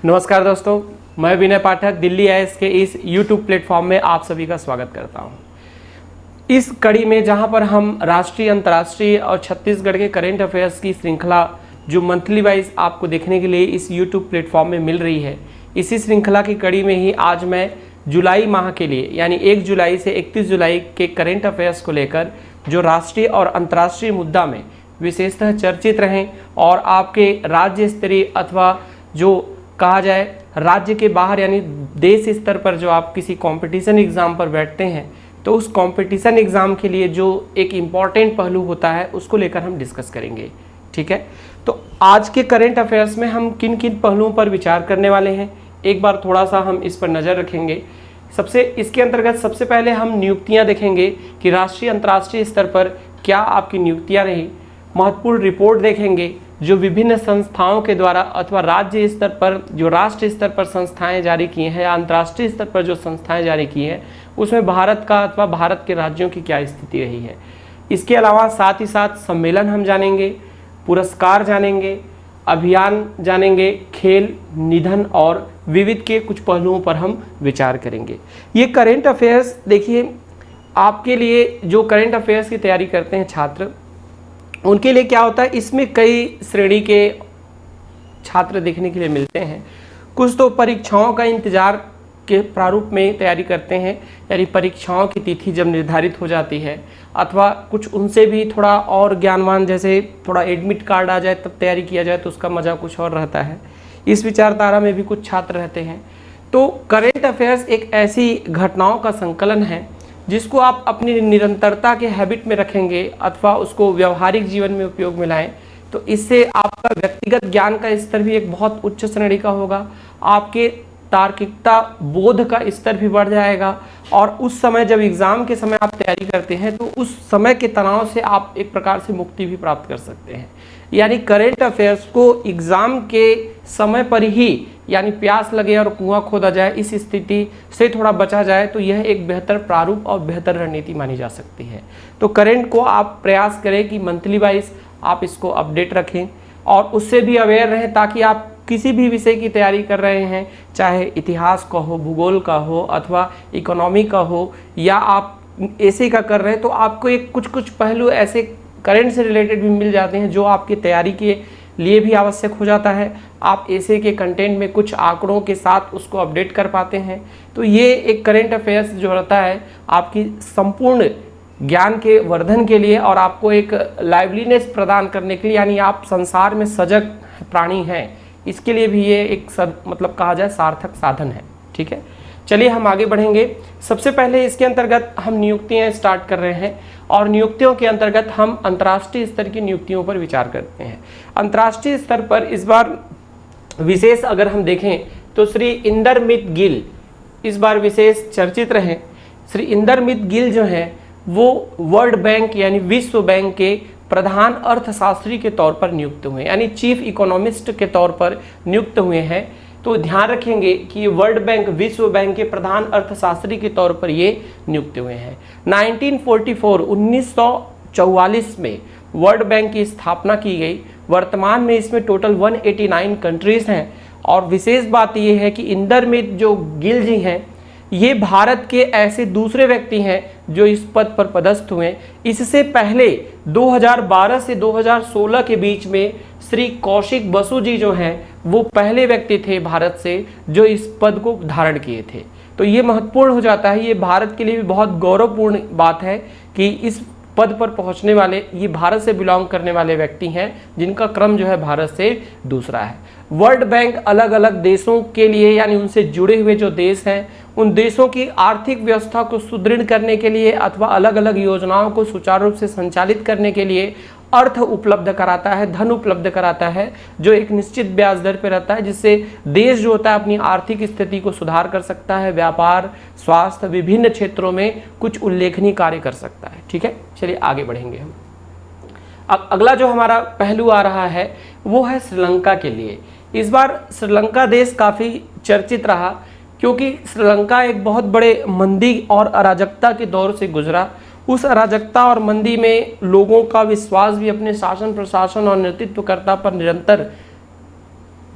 नमस्कार दोस्तों, मैं विनय पाठक दिल्ली आईएएस के इस YouTube प्लेटफॉर्म में आप सभी का स्वागत करता हूं। इस कड़ी में जहां पर हम राष्ट्रीय, अंतर्राष्ट्रीय और छत्तीसगढ़ के करेंट अफेयर्स की श्रृंखला जो मंथली वाइज आपको देखने के लिए इस YouTube प्लेटफॉर्म में मिल रही है, इसी श्रृंखला की कड़ी में ही आज मैं जुलाई माह के लिए यानी 1 जुलाई से 31 जुलाई के करेंट अफेयर्स को लेकर जो राष्ट्रीय और अंतर्राष्ट्रीय मुद्दा में विशेषतः चर्चित रहें और आपके राज्य स्तरीय अथवा जो कहा जाए राज्य के बाहर यानी देश स्तर पर जो आप किसी कंपटीशन एग्ज़ाम पर बैठते हैं तो उस कंपटीशन एग्ज़ाम के लिए जो एक इम्पॉर्टेंट पहलू होता है उसको लेकर हम डिस्कस करेंगे। ठीक है, तो आज के करेंट अफेयर्स में हम किन किन पहलुओं पर विचार करने वाले हैं, एक बार थोड़ा सा हम इस पर नज़र रखेंगे। इसके अंतर्गत सबसे पहले हम नियुक्तियां देखेंगे कि राष्ट्रीय अंतर्राष्ट्रीय स्तर पर क्या आपकी नियुक्तियां रही। महत्वपूर्ण रिपोर्ट देखेंगे जो विभिन्न संस्थाओं के द्वारा अथवा राज्य स्तर पर जो राष्ट्र स्तर पर संस्थाएं जारी की हैं या अंतर्राष्ट्रीय स्तर पर जो संस्थाएं जारी की हैं उसमें भारत का अथवा भारत के राज्यों की क्या स्थिति रही है। इसके अलावा साथ ही साथ सम्मेलन हम जानेंगे, पुरस्कार जानेंगे, अभियान जानेंगे, खेल, निधन और विविध के कुछ पहलुओं पर हम विचार करेंगे। ये करेंट अफेयर्स देखिए, आपके लिए जो करेंट अफेयर्स की तैयारी करते हैं छात्र, उनके लिए क्या होता है, इसमें कई श्रेणी के छात्र देखने के लिए मिलते हैं। कुछ तो परीक्षाओं का इंतज़ार के प्रारूप में तैयारी करते हैं, यानी परीक्षाओं की तिथि जब निर्धारित हो जाती है, अथवा कुछ उनसे भी थोड़ा और ज्ञानवान, जैसे थोड़ा एडमिट कार्ड आ जाए तब तैयारी किया जाए तो उसका मज़ा कुछ और रहता है। इस विचारधारा में भी कुछ छात्र रहते हैं। तो करेंट अफेयर्स एक ऐसी घटनाओं का संकलन है जिसको आप अपनी निरंतरता के हैबिट में रखेंगे अथवा उसको व्यवहारिक जीवन में उपयोग में लाएं तो इससे आपका व्यक्तिगत ज्ञान का स्तर भी एक बहुत उच्च श्रेणी का होगा, आपके तार्किकता बोध का स्तर भी बढ़ जाएगा और उस समय जब एग्ज़ाम के समय आप तैयारी करते हैं तो उस समय के तनाव से आप एक प्रकार से मुक्ति भी प्राप्त कर सकते हैं। यानी करेंट अफेयर्स को एग्ज़ाम के समय पर ही यानी प्यास लगे और कुआं खोदा जाए इस स्थिति से थोड़ा बचा जाए तो यह एक बेहतर प्रारूप और बेहतर रणनीति मानी जा सकती है। तो करेंट को आप प्रयास करें कि मंथली वाइज आप इसको अपडेट रखें और उससे भी अवेयर रहें ताकि आप किसी भी विषय की तैयारी कर रहे हैं, चाहे इतिहास का हो, भूगोल का हो अथवा इकोनॉमी का हो या आप ऐसे का कर रहे हैं तो आपको एक कुछ पहलू ऐसे करंट से रिलेटेड भी मिल जाते हैं जो आपकी तैयारी के लिए भी आवश्यक हो जाता है। आप ऐसे के कंटेंट में कुछ आंकड़ों के साथ उसको अपडेट कर पाते हैं। तो ये एक करंट अफेयर्स जो रहता है आपकी संपूर्ण ज्ञान के वर्धन के लिए और आपको एक लाइवलीनेस प्रदान करने के लिए, यानी आप संसार में सजग प्राणी हैं, इसके लिए भी ये एक मतलब कहा जाए सार्थक साधन है। ठीक है, चलिए हम आगे बढ़ेंगे। सबसे पहले इसके अंतर्गत हम नियुक्तियां स्टार्ट कर रहे हैं और नियुक्तियों के अंतर्गत हम अंतर्राष्ट्रीय स्तर की नियुक्तियों पर विचार करते हैं। अंतर्राष्ट्रीय स्तर पर इस बार विशेष अगर हम देखें तो श्री इंदरमित गिल इस बार विशेष चर्चित रहे। श्री इंदरमित गिल जो हैं वो वर्ल्ड बैंक यानी विश्व बैंक के प्रधान अर्थशास्त्री के तौर पर नियुक्त हुए, यानी चीफ इकोनॉमिस्ट के तौर पर नियुक्त हुए हैं। तो ध्यान रखेंगे कि वर्ल्ड बैंक, विश्व बैंक के प्रधान अर्थशास्त्री के तौर पर ये नियुक्त हुए हैं। 1944 में वर्ल्ड बैंक की स्थापना की गई। वर्तमान में इसमें टोटल 189 कंट्रीज हैं और विशेष बात यह है कि इंदरमित जो गिल जी हैं ये भारत के ऐसे दूसरे व्यक्ति हैं जो इस पद पर पदस्थ हुए। इससे पहले 2012 से 2016 के बीच में श्री कौशिक बसु जी जो हैं वो पहले व्यक्ति थे भारत से जो इस पद को धारण किए थे। तो ये महत्वपूर्ण हो जाता है, ये भारत के लिए भी बहुत गौरवपूर्ण बात है कि इस पद पर पहुंचने वाले ये भारत से बिलोंग करने वाले व्यक्ति हैं जिनका क्रम जो है भारत से दूसरा है। वर्ल्ड बैंक अलग अलग देशों के लिए यानी उनसे जुड़े हुए जो देश हैं उन देशों की आर्थिक व्यवस्था को सुदृढ़ करने के लिए अथवा अलग अलग योजनाओं को सुचारू रूप से संचालित करने के लिए अर्थ उपलब्ध कराता है, धन उपलब्ध कराता है जो एक निश्चित ब्याज दर पर रहता है, जिससे देश जो होता है अपनी आर्थिक स्थिति को सुधार कर सकता है, व्यापार, स्वास्थ्य, विभिन्न क्षेत्रों में कुछ उल्लेखनीय कार्य कर सकता है। ठीक है, चलिए आगे बढ़ेंगे हम। अब अगला जो हमारा पहलू आ रहा है वो है श्रीलंका के लिए। इस बार श्रीलंका देश काफ़ी चर्चित रहा क्योंकि श्रीलंका एक बहुत बड़े मंदी और अराजकता के दौर से गुजरा। उस अराजकता और मंदी में लोगों का विश्वास भी अपने शासन प्रशासन और नेतृत्वकर्ता पर निरंतर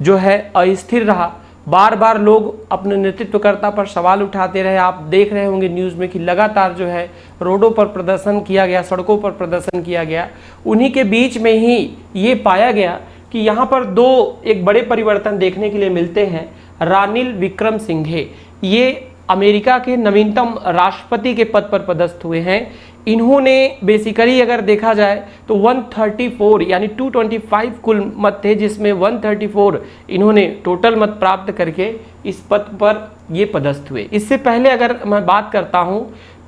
जो है अस्थिर रहा बार बार लोग अपने नेतृत्वकर्ता पर सवाल उठाते रहे। आप देख रहे होंगे न्यूज़ में कि लगातार जो है रोडों पर प्रदर्शन किया गया, सड़कों पर प्रदर्शन किया गया। उन्हीं के बीच में ही ये पाया गया कि यहाँ पर एक बड़े परिवर्तन देखने के लिए मिलते हैं। रानिल विक्रमसिंघे ये अमेरिका के नवीनतम राष्ट्रपति के पद पर पदस्थ हुए हैं। इन्होंने बेसिकली अगर देखा जाए तो 134 यानी 225 कुल मत थे, जिसमें 134 इन्होंने टोटल मत प्राप्त करके इस पद पर ये पदस्थ हुए। इससे पहले अगर मैं बात करता हूँ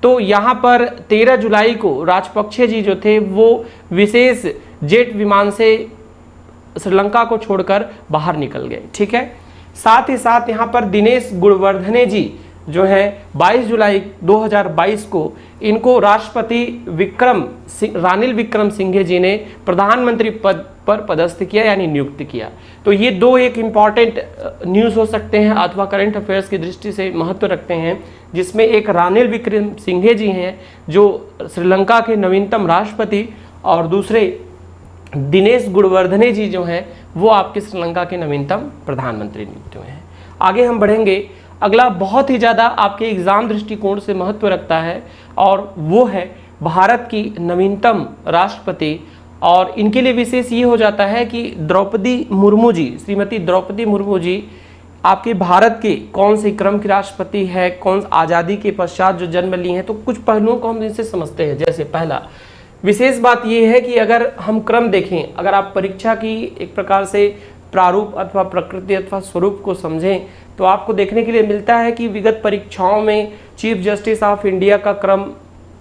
तो यहाँ पर 13 जुलाई को राजपक्षे जी जो थे वो विशेष जेट विमान से श्रीलंका को छोड़कर बाहर निकल गए। ठीक है, साथ ही साथ यहाँ पर दिनेश गुणवर्धने जी जो है 22 जुलाई 2022 को इनको राष्ट्रपति रानिल विक्रमसिंघे जी ने प्रधानमंत्री पद पर पदस्थ किया यानी नियुक्त किया। तो ये एक इम्पॉर्टेंट न्यूज़ हो सकते हैं अथवा करंट अफेयर्स की दृष्टि से महत्व रखते हैं, जिसमें एक रानिल विक्रमसिंघे जी हैं जो श्रीलंका के नवीनतम राष्ट्रपति और दूसरे दिनेश गुणवर्धने जी जो हैं वो आपके श्रीलंका के नवीनतम प्रधानमंत्री नियुक्त हुए हैं। आगे हम बढ़ेंगे। अगला बहुत ही ज़्यादा आपके एग्ज़ाम दृष्टिकोण से महत्व रखता है और वो है भारत की नवीनतम राष्ट्रपति। और इनके लिए विशेष ये हो जाता है कि द्रौपदी मुर्मू जी, श्रीमती द्रौपदी मुर्मू जी आपके भारत के कौन से क्रम की राष्ट्रपति है, कौन आज़ादी के पश्चात जो जन्म ली हैं। तो कुछ पहलुओं को हम इनसे समझते हैं। जैसे पहला विशेष बात यह है कि अगर हम क्रम देखें, अगर आप परीक्षा की एक प्रकार से प्रारूप अथवा प्रकृति अथवा स्वरूप को समझें तो आपको देखने के लिए मिलता है कि विगत परीक्षाओं में चीफ जस्टिस ऑफ इंडिया का क्रम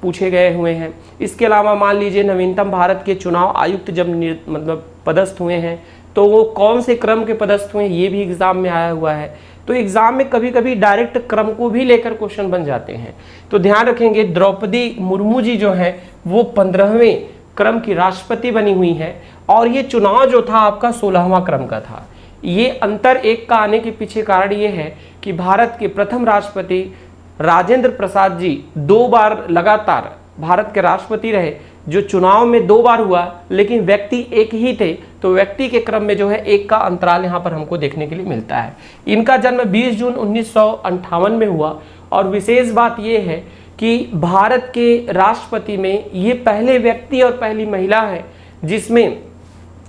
पूछे गए हुए हैं। इसके अलावा मान लीजिए नवीनतम भारत के चुनाव आयुक्त जब पदस्थ हुए हैं तो वो कौन से क्रम के पदस्थ हुए हैं ये भी एग्जाम में आया हुआ है। तो एग्जाम में कभी कभी डायरेक्ट क्रम को भी लेकर क्वेश्चन बन जाते हैं। तो ध्यान रखेंगे द्रौपदी मुर्मू जी जो है वो 15वें क्रम की राष्ट्रपति बनी हुई है और ये चुनाव जो था आपका 16वां क्रम का था। ये अंतर एक का आने के पीछे कारण ये है कि भारत के प्रथम राष्ट्रपति राजेंद्र प्रसाद जी 2 बार लगातार भारत के राष्ट्रपति रहे, जो चुनाव में 2 बार हुआ लेकिन व्यक्ति एक ही थे। तो व्यक्ति के क्रम में जो है एक का अंतराल यहाँ पर हमको देखने के लिए मिलता है। इनका जन्म 20 जून 1958 में हुआ और विशेष बात यह है कि भारत के राष्ट्रपति में ये पहले व्यक्ति और पहली महिला है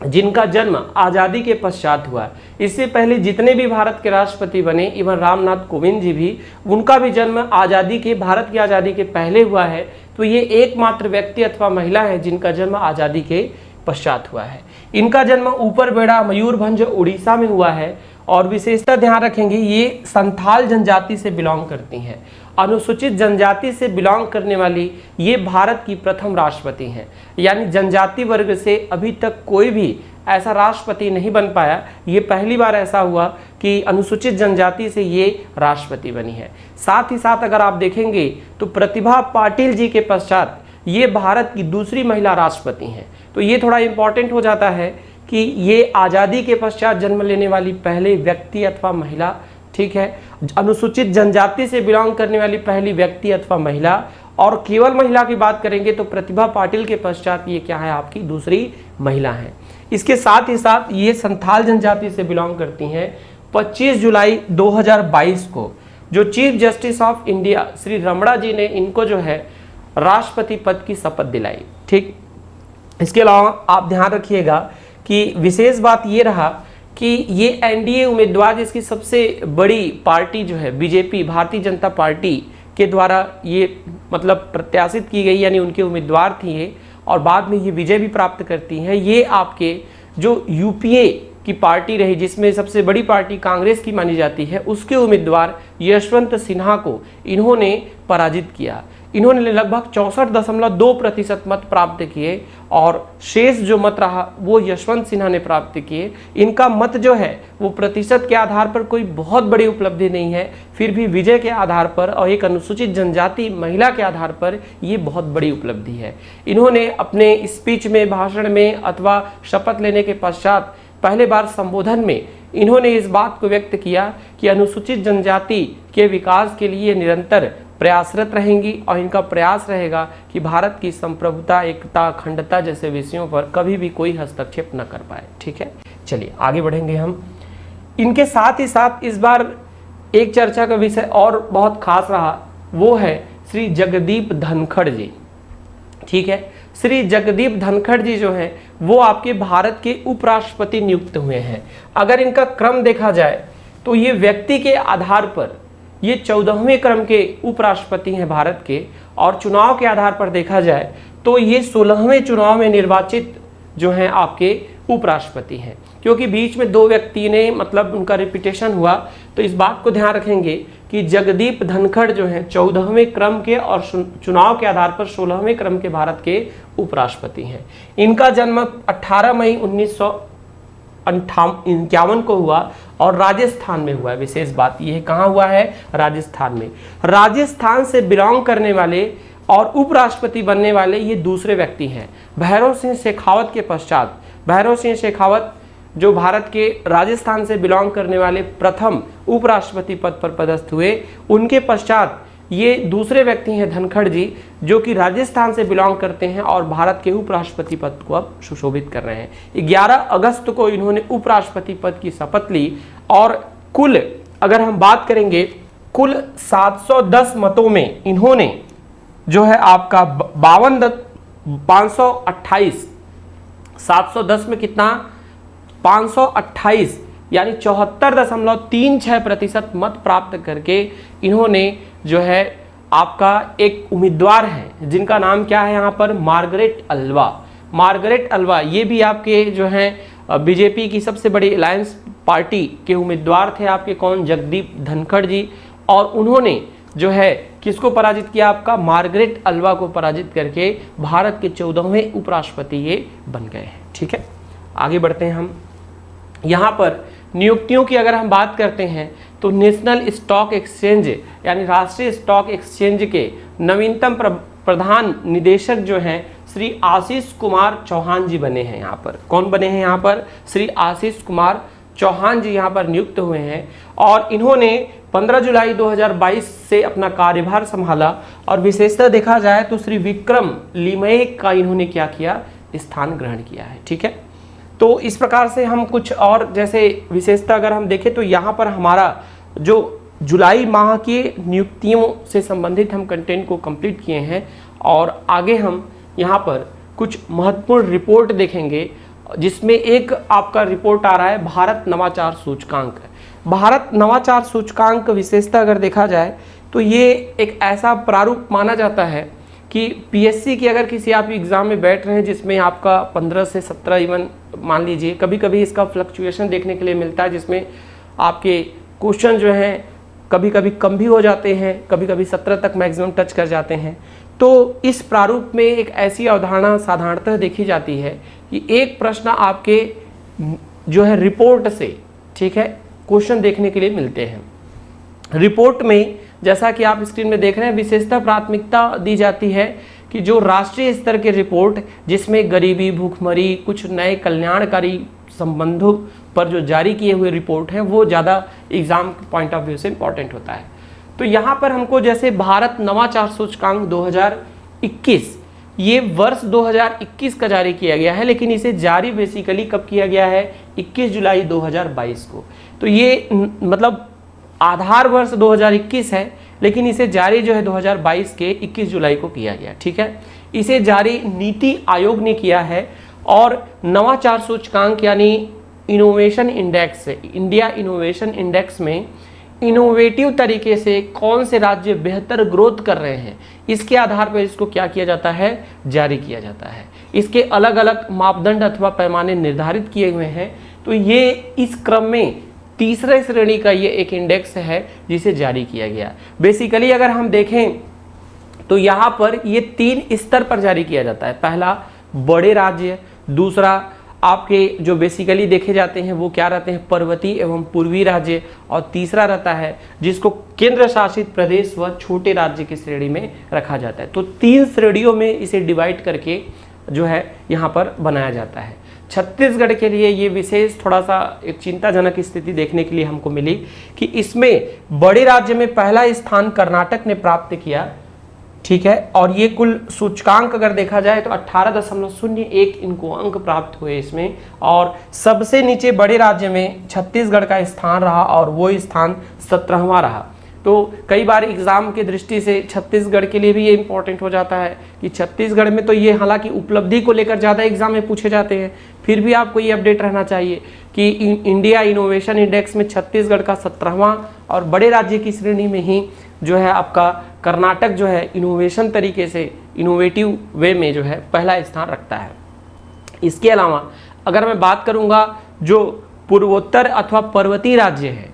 जिनका जन्म आज़ादी के पश्चात हुआ। इससे पहले जितने भी भारत के राष्ट्रपति बने, इवन रामनाथ कोविंद जी भी, उनका भी जन्म भारत की आज़ादी के पहले हुआ है। तो ये एकमात्र व्यक्ति अथवा महिला है जिनका जन्म आज़ादी के पश्चात हुआ है। इनका जन्म ऊपर बेड़ा मयूरभंज उड़ीसा में हुआ है और विशेषता ध्यान रखेंगे ये संथाल जनजाति से बिलोंग करती हैं। अनुसूचित जनजाति से बिलोंग करने वाली ये भारत की प्रथम राष्ट्रपति हैं। यानी जनजाति वर्ग से अभी तक कोई भी ऐसा राष्ट्रपति नहीं बन पाया। ये पहली बार ऐसा हुआ कि अनुसूचित जनजाति से ये राष्ट्रपति बनी है। साथ ही साथ अगर आप देखेंगे तो प्रतिभा पाटिल जी के पश्चात ये भारत की दूसरी महिला राष्ट्रपति हैं। तो ये थोड़ा इम्पॉर्टेंट हो जाता है कि ये आज़ादी के पश्चात जन्म लेने वाली पहले व्यक्ति अथवा महिला, ठीक है, अनुसूचित जनजाति से बिलोंग करने वाली पहली व्यक्ति अथवा महिला। और केवल महिला की बात करेंगे तो प्रतिभा पाटिल के पश्चात ये क्या है, आपकी दूसरी महिला है। इसके साथ ही साथ ये संथाल जनजाति से बिलोंग करती हैं। 25 जुलाई 2022 को जो chief justice of India Shri Ramana ji ने इनको जो है राष्ट्रपति पद की शपथ दिलाई। ठीक, इसके अलावा आप ध्यान रखिएगा कि विशेष बात ये रहा कि ये एनडीए उम्मीदवार जिसकी सबसे बड़ी पार्टी जो है बीजेपी, भारतीय जनता पार्टी के द्वारा ये प्रत्याशित की गई, यानी उनके उम्मीदवार थी ये, और बाद में ये विजय भी प्राप्त करती हैं। ये आपके जो यूपीए की पार्टी रही जिसमें सबसे बड़ी पार्टी कांग्रेस की मानी जाती है, उसके उम्मीदवार यशवंत सिन्हा को इन्होंने पराजित किया। इन्होंने लगभग 64.2% मत प्राप्त किए और शेष जो मत रहा वो यशवंत सिन्हा ने प्राप्त किए। इनका मत जो है वो प्रतिशत के आधार पर कोई बहुत बड़ी उपलब्धि नहीं है, फिर भी विजय के आधार पर और एक अनुसूचित जनजाति महिला के आधार पर ये बहुत बड़ी उपलब्धि है। इन्होंने अपने स्पीच में, भाषण में अथवा शपथ लेने के पश्चात पहले बार संबोधन में इन्होंने इस बात को व्यक्त किया कि अनुसूचित जनजाति के विकास के लिए निरंतर प्रयासरत रहेंगी और इनका प्रयास रहेगा कि भारत की संप्रभुता, एकता, अखंडता जैसे विषयों पर कभी भी कोई हस्तक्षेप न कर पाए। ठीक है, चलिए आगे बढ़ेंगे हम। इनके साथ ही साथ इस बार एक चर्चा का विषय और बहुत खास रहा, वो है श्री जगदीप धनखड़ जी। ठीक है, श्री जगदीप धनखड़ जी जो हैं वो आपके भारत के उपराष्ट्रपति नियुक्त हुए हैं। अगर इनका क्रम देखा जाए तो ये व्यक्ति के आधार पर ये 14वें क्रम के उपराष्ट्रपति हैं भारत के, और चुनाव के आधार पर देखा जाए तो ये 16वें चुनाव में निर्वाचित जो हैं आपके उपराष्ट्रपति हैं, क्योंकि बीच में 2 व्यक्ति ने मतलब उनका रिपीटेशन हुआ। तो इस बात को ध्यान रखेंगे कि जगदीप धनखड़ जो हैं 14वें क्रम के और चुनाव के आधार पर 16वें क्रम के भारत के उपराष्ट्रपति हैं। इनका जन्म 18 मई 1951 को हुआ और राजस्थान में हुआ है। विशेष बात यह है, कहाँ हुआ है? राजस्थान में। राजस्थान से बिलोंग करने वाले और उपराष्ट्रपति बनने वाले ये दूसरे व्यक्ति हैं। भैरव सिंह शेखावत के पश्चात, भैरव सिंह शेखावत जो भारत के राजस्थान से बिलोंग करने वाले प्रथम उपराष्ट्रपति पद पर पदस्थ हुए, उनके पश्चात ये दूसरे व्यक्ति हैं धनखड़ जी, जो कि राजस्थान से बिलोंग करते हैं और भारत के उपराष्ट्रपति पद को अब सुशोभित कर रहे हैं। 11 अगस्त को इन्होंने उपराष्ट्रपति पद की शपथ ली और कुल अगर हम बात करेंगे, कुल 710 मतों में इन्होंने जो है आपका 710 में कितना? 528 यानी 74.36% मत प्राप्त करके इन्होंने जो है आपका एक उम्मीदवार है जिनका नाम क्या है यहाँ पर? Margaret Alva. मार्गरेट अल्वा ये भी आपके जो हैं बीजेपी की सबसे बड़ी अलायंस पार्टी के उम्मीदवार थे आपके, कौन? जगदीप धनखड़ जी। और उन्होंने जो है किसको पराजित किया? आपका मार्गरेट अल्वा को पराजित करके भारत के 14वें उपराष्ट्रपति ये बन गए हैं। ठीक है, आगे बढ़ते हैं हम। यहाँ पर नियुक्तियों की अगर हम बात करते हैं तो नेशनल स्टॉक एक्सचेंज यानी राष्ट्रीय स्टॉक एक्सचेंज के नवीनतम प्रधान निदेशक जो हैं श्री आशीष कुमार चौहान जी बने हैं। यहाँ पर कौन बने हैं? यहाँ पर श्री आशीष कुमार चौहान जी यहाँ पर नियुक्त हुए हैं और इन्होंने 15 जुलाई 2022 से अपना कार्यभार संभाला। और विशेषता देखा जाए तो श्री विक्रम लिमये का इन्होंने क्या किया? स्थान ग्रहण किया है। ठीक है, तो इस प्रकार से हम कुछ और जैसे विशेषता अगर हम देखें तो यहाँ पर हमारा जो जुलाई माह की नियुक्तियों से संबंधित हम कंटेंट को कंप्लीट किए हैं और आगे हम यहाँ पर कुछ महत्वपूर्ण रिपोर्ट देखेंगे, जिसमें एक आपका रिपोर्ट आ रहा है भारत नवाचार सूचकांक। भारत नवाचार सूचकांक विशेषता अगर देखा जाए तो ये एक ऐसा प्रारूप माना जाता है कि पीएससी की अगर किसी आप एग्ज़ाम में बैठ रहे हैं जिसमें आपका 15 से 17 इवन मान लीजिए, कभी कभी इसका फ्लक्चुएशन देखने के लिए मिलता है जिसमें आपके क्वेश्चन जो हैं कभी कभी कम भी हो जाते हैं, कभी कभी 17 तक मैक्सिमम टच कर जाते हैं। तो इस प्रारूप में एक ऐसी अवधारणा साधारणतः देखी जाती है कि एक प्रश्न आपके जो है रिपोर्ट से, ठीक है, क्वेश्चन देखने के लिए मिलते हैं। रिपोर्ट में जैसा कि आप स्क्रीन में देख रहे हैं विशेषता प्राथमिकता दी जाती है कि जो राष्ट्रीय स्तर के रिपोर्ट जिसमें गरीबी, भूखमरी, कुछ नए कल्याणकारी संबंधों पर जो जारी किए हुए रिपोर्ट हैं वो ज़्यादा एग्जाम पॉइंट ऑफ व्यू से इम्पॉर्टेंट होता है। तो यहाँ पर हमको जैसे भारत नवाचार सूचकांक 2021 ये वर्ष 2021 का जारी किया गया है, लेकिन इसे जारी बेसिकली कब किया गया है? 21 जुलाई 2022 को। तो ये मतलब आधार वर्ष 2021 है, लेकिन इसे जारी जो है 2022 के 21 जुलाई को किया गया। ठीक है, इसे जारी नीति आयोग ने किया है और नवाचार सूचकांक यानी इनोवेशन इंडेक्स है, इंडिया इनोवेशन इंडेक्स में इनोवेटिव तरीके से कौन से राज्य बेहतर ग्रोथ कर रहे हैं इसके आधार पर इसको क्या किया जाता है? जारी किया जाता है। इसके अलग अलग मापदंड अथवा पैमाने निर्धारित किए हुए हैं। तो ये इस क्रम में तीसरे श्रेणी का ये एक इंडेक्स है जिसे जारी किया गया। बेसिकली अगर हम देखें तो यहाँ पर ये 3 स्तर पर जारी किया जाता है। पहला बड़े राज्य, दूसरा आपके जो बेसिकली देखे जाते हैं वो क्या रहते हैं? पर्वतीय एवं पूर्वी राज्य, और तीसरा रहता है जिसको केंद्र शासित प्रदेश व छोटे राज्य की श्रेणी में रखा जाता है। तो 3 श्रेणियों में इसे डिवाइड करके जो है यहाँ पर बनाया जाता है। छत्तीसगढ़ के लिए ये विशेष थोड़ा सा एक चिंताजनक स्थिति देखने के लिए हमको मिली कि इसमें बड़े राज्य में पहला स्थान कर्नाटक ने प्राप्त किया ठीक है। और ये कुल सूचकांक अगर देखा जाए तो 18.01 इनको अंक प्राप्त हुए इसमें, और सबसे नीचे बड़े राज्य में छत्तीसगढ़ का स्थान रहा और वो स्थान 17वां रहा। तो कई बार एग्जाम के दृष्टि से छत्तीसगढ़ के लिए भी ये इंपॉर्टेंट हो जाता है कि छत्तीसगढ़ में तो ये हालांकि उपलब्धि को लेकर ज़्यादा एग्जाम में पूछे जाते हैं, फिर भी आपको ये अपडेट रहना चाहिए कि इंडिया इनोवेशन इंडेक्स में छत्तीसगढ़ का 17वां, और बड़े राज्य की श्रेणी में ही जो है आपका कर्नाटक जो है इनोवेशन तरीके से, इनोवेटिव वे में जो है पहला स्थान रखता है। इसके अलावा अगर मैं बात करूंगा जो पूर्वोत्तर अथवा पर्वतीय राज्य है,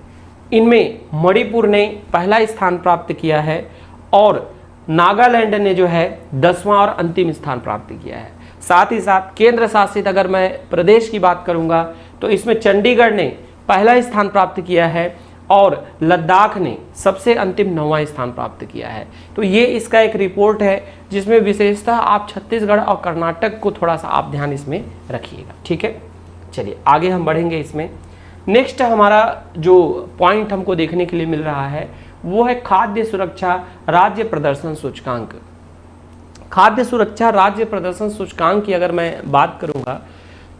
इनमें मणिपुर ने पहला स्थान प्राप्त किया है और नागालैंड ने जो है 10वां और अंतिम स्थान प्राप्त किया है। साथ ही साथ केंद्र शासित अगर मैं प्रदेश की बात करूंगा तो इसमें चंडीगढ़ ने पहला स्थान प्राप्त किया है और लद्दाख ने सबसे अंतिम 9वां स्थान प्राप्त किया है। तो ये इसका एक रिपोर्ट है जिसमें विशेषतः आप छत्तीसगढ़ और कर्नाटक को थोड़ा सा आप ध्यान इसमें रखिएगा, ठीक है। चलिए आगे हम बढ़ेंगे इसमें। नेक्स्ट हमारा जो पॉइंट हमको देखने के लिए मिल रहा है वो है खाद्य सुरक्षा राज्य प्रदर्शन सूचकांक। खाद्य सुरक्षा राज्य प्रदर्शन सूचकांक की अगर मैं बात करूंगा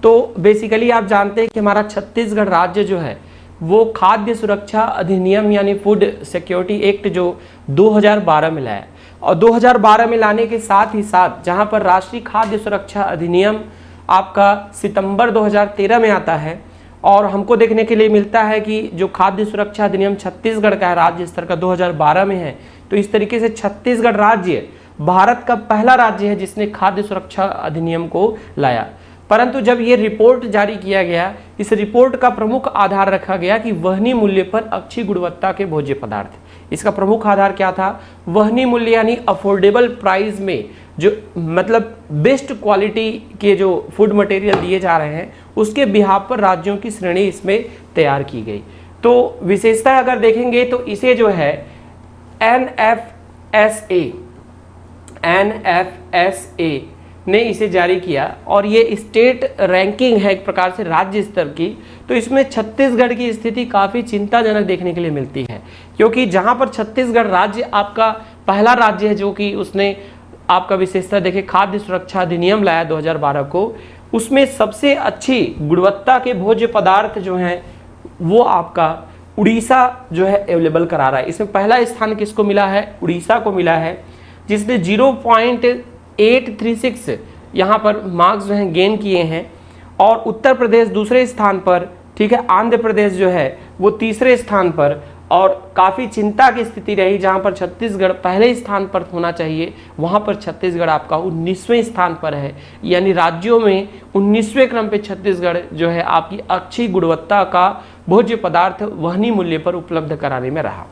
तो बेसिकली आप जानते हैं कि हमारा छत्तीसगढ़ राज्य जो है वो खाद्य सुरक्षा अधिनियम यानी फूड सिक्योरिटी एक्ट जो 2012 में लाया, और 2012 में लाने के साथ ही साथ जहां पर राष्ट्रीय खाद्य सुरक्षा अधिनियम आपका सितंबर 2013 में आता है, और हमको देखने के लिए मिलता है कि जो खाद्य सुरक्षा अधिनियम छत्तीसगढ़ का है राज्य स्तर का 2012 में है। तो इस तरीके से छत्तीसगढ़ राज्य भारत का पहला राज्य है जिसने खाद्य सुरक्षा अधिनियम को लाया। परंतु जब ये रिपोर्ट जारी किया गया, इस रिपोर्ट का प्रमुख आधार रखा गया कि वहनी मूल्य पर अच्छी गुणवत्ता के भोज्य पदार्थ। इसका प्रमुख आधार क्या था? वहनी मूल्य यानी अफोर्डेबल प्राइस में जो मतलब बेस्ट क्वालिटी के जो फूड मटेरियल दिए जा रहे हैं उसके बिहाफ पर राज्यों की श्रेणी इसमें तैयार की गई। तो विशेषता अगर देखेंगे तो इसे जो है NFSA ने इसे जारी किया, और ये स्टेट रैंकिंग है एक प्रकार से राज्य स्तर की। तो इसमें छत्तीसगढ़ की स्थिति काफ़ी चिंताजनक देखने के लिए मिलती है, क्योंकि जहां पर छत्तीसगढ़ राज्य आपका पहला राज्य है जो कि उसने आपका विशेषता देखे खाद्य सुरक्षा अधिनियम लाया 2012 को, उसमें सबसे अच्छी गुणवत्ता के भोज्य पदार्थ जो हैं वो आपका उड़ीसा जो है अवेलेबल करा रहा है। इसमें पहला स्थान किसको मिला है? उड़ीसा को मिला है, जिसने 0.836 यहाँ पर मार्क्स जो हैं गेन किए हैं, और उत्तर प्रदेश दूसरे स्थान पर, ठीक है। आंध्र प्रदेश जो है वो तीसरे स्थान पर, और काफ़ी चिंता की स्थिति रही जहाँ पर छत्तीसगढ़ पहले स्थान पर होना चाहिए, वहाँ पर छत्तीसगढ़ आपका 19वें स्थान पर है। यानी राज्यों में 19वें क्रम पे छत्तीसगढ़ जो है आपकी अच्छी गुणवत्ता का भोज्य पदार्थ वहनी मूल्य पर उपलब्ध कराने में रहा,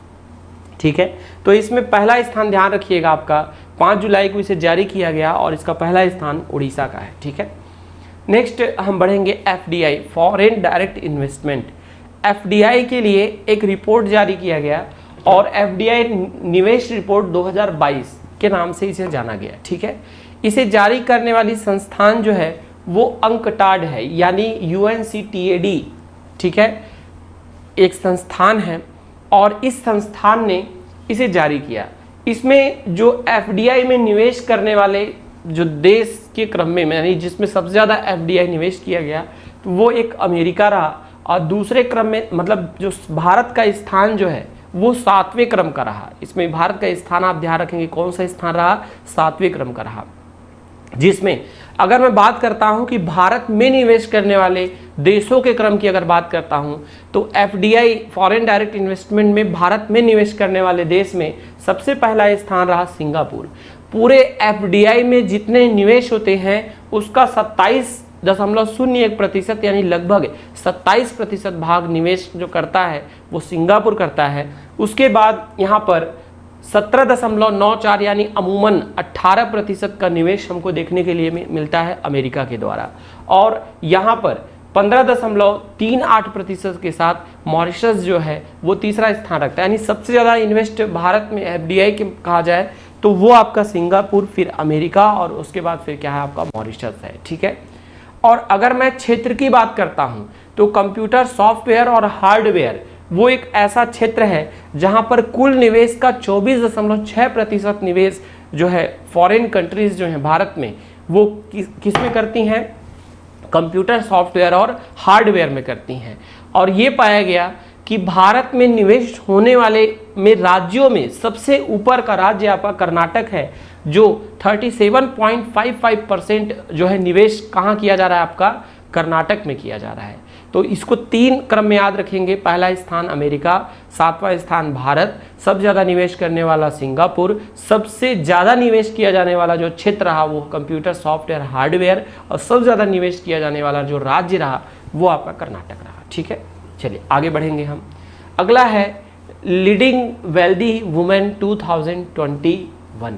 ठीक है। तो इसमें पहला स्थान ध्यान रखिएगा आपका 5 जुलाई को इसे जारी किया गया और इसका पहला स्थान उड़ीसा का है, ठीक है। नेक्स्ट हम बढ़ेंगे FDI foreign direct investment. FDI के लिए एक रिपोर्ट जारी किया गया और FDI निवेश रिपोर्ट 2022 के नाम से इसे जाना गया, ठीक है। इसे जारी करने वाली संस्थान जो है वो अंकटाड है, यानी UNCTAD, ठीक है, एक संस्थान है, और इस संस्थान ने इसे जारी किया। इसमें जो FDI में निवेश करने वाले जो देश के क्रम में यानी जिसमें सबसे ज़्यादा FDI निवेश किया गया तो वो एक अमेरिका रहा, और दूसरे क्रम में मतलब जो भारत का स्थान जो है वो 7वें क्रम का रहा। इसमें भारत का स्थान आप ध्यान रखेंगे कौन सा स्थान रहा? 7वें क्रम का रहा। जिसमें अगर मैं बात करता हूं कि भारत में निवेश करने वाले देशों के क्रम की अगर बात करता हूं तो FDI फॉरेन डायरेक्ट इन्वेस्टमेंट में भारत में निवेश करने वाले देश में सबसे पहला स्थान रहा सिंगापुर। पूरे FDI में जितने निवेश होते हैं उसका 27.01% यानी लगभग 27% भाग निवेश जो करता है वो सिंगापुर करता है। उसके बाद यहाँ पर 17.94 यानी अमूमन 18% का निवेश हमको देखने के लिए मिलता है अमेरिका के द्वारा, और यहाँ पर 15.38% के साथ मॉरिशस जो है वो तीसरा स्थान रखता है। यानी सबसे ज़्यादा इन्वेस्ट भारत में FDI के कहा जाए तो वो आपका सिंगापुर, फिर अमेरिका, और उसके बाद फिर क्या है आपका मॉरिशस है, ठीक है। और अगर मैं क्षेत्र की बात करता हूँ तो कंप्यूटर सॉफ्टवेयर और हार्डवेयर वो एक ऐसा क्षेत्र है जहां पर कुल निवेश का 24.6% निवेश जो है फॉरेन कंट्रीज जो हैं भारत में, वो किस में करती हैं, कंप्यूटर सॉफ्टवेयर और हार्डवेयर में करती हैं। और ये पाया गया कि भारत में निवेश होने वाले में राज्यों में सबसे ऊपर का राज्य आपका कर्नाटक है, जो 37.55% जो है निवेश कहाँ किया जा रहा है, आपका कर्नाटक में किया जा रहा है। तो इसको 3 क्रम में याद रखेंगे, पहला स्थान अमेरिका, 7वां स्थान भारत, सबसे ज़्यादा निवेश करने वाला सिंगापुर, सबसे ज़्यादा निवेश किया जाने वाला जो क्षेत्र रहा वो कंप्यूटर सॉफ्टवेयर हार्डवेयर, और सबसे ज़्यादा निवेश किया जाने वाला जो राज्य रहा वो आपका कर्नाटक रहा। ठीक है, चलिए आगे बढ़ेंगे हम। अगला है लीडिंग वेल्दी वुमेन 2021।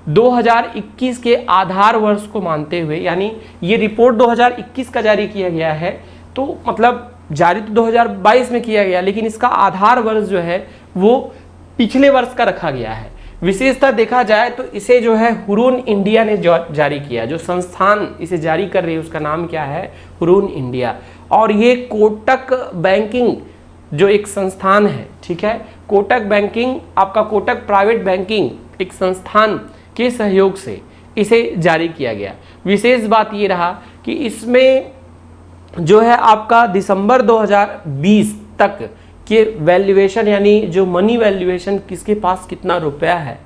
2021 के आधार वर्ष को मानते हुए, यानी ये रिपोर्ट 2021 का जारी किया गया है, तो मतलब जारी तो 2022 में किया गया, लेकिन इसका आधार वर्ष जो है वो पिछले वर्ष का रखा गया है। विशेषता देखा जाए तो इसे जो है हुरून इंडिया ने जारी किया, जो संस्थान इसे जारी कर रही है उसका नाम क्या है, हुरून इंडिया। और ये कोटक बैंकिंग जो एक संस्थान है, ठीक है, कोटक बैंकिंग, आपका कोटक प्राइवेट बैंकिंग एक संस्थान के सहयोग से इसे जारी किया गया। विशेष बात ये रहा कि इसमें जो है आपका दिसंबर 2020 तक के वैल्यूएशन, यानी जो मनी वैल्यूएशन, किसके पास कितना रुपया है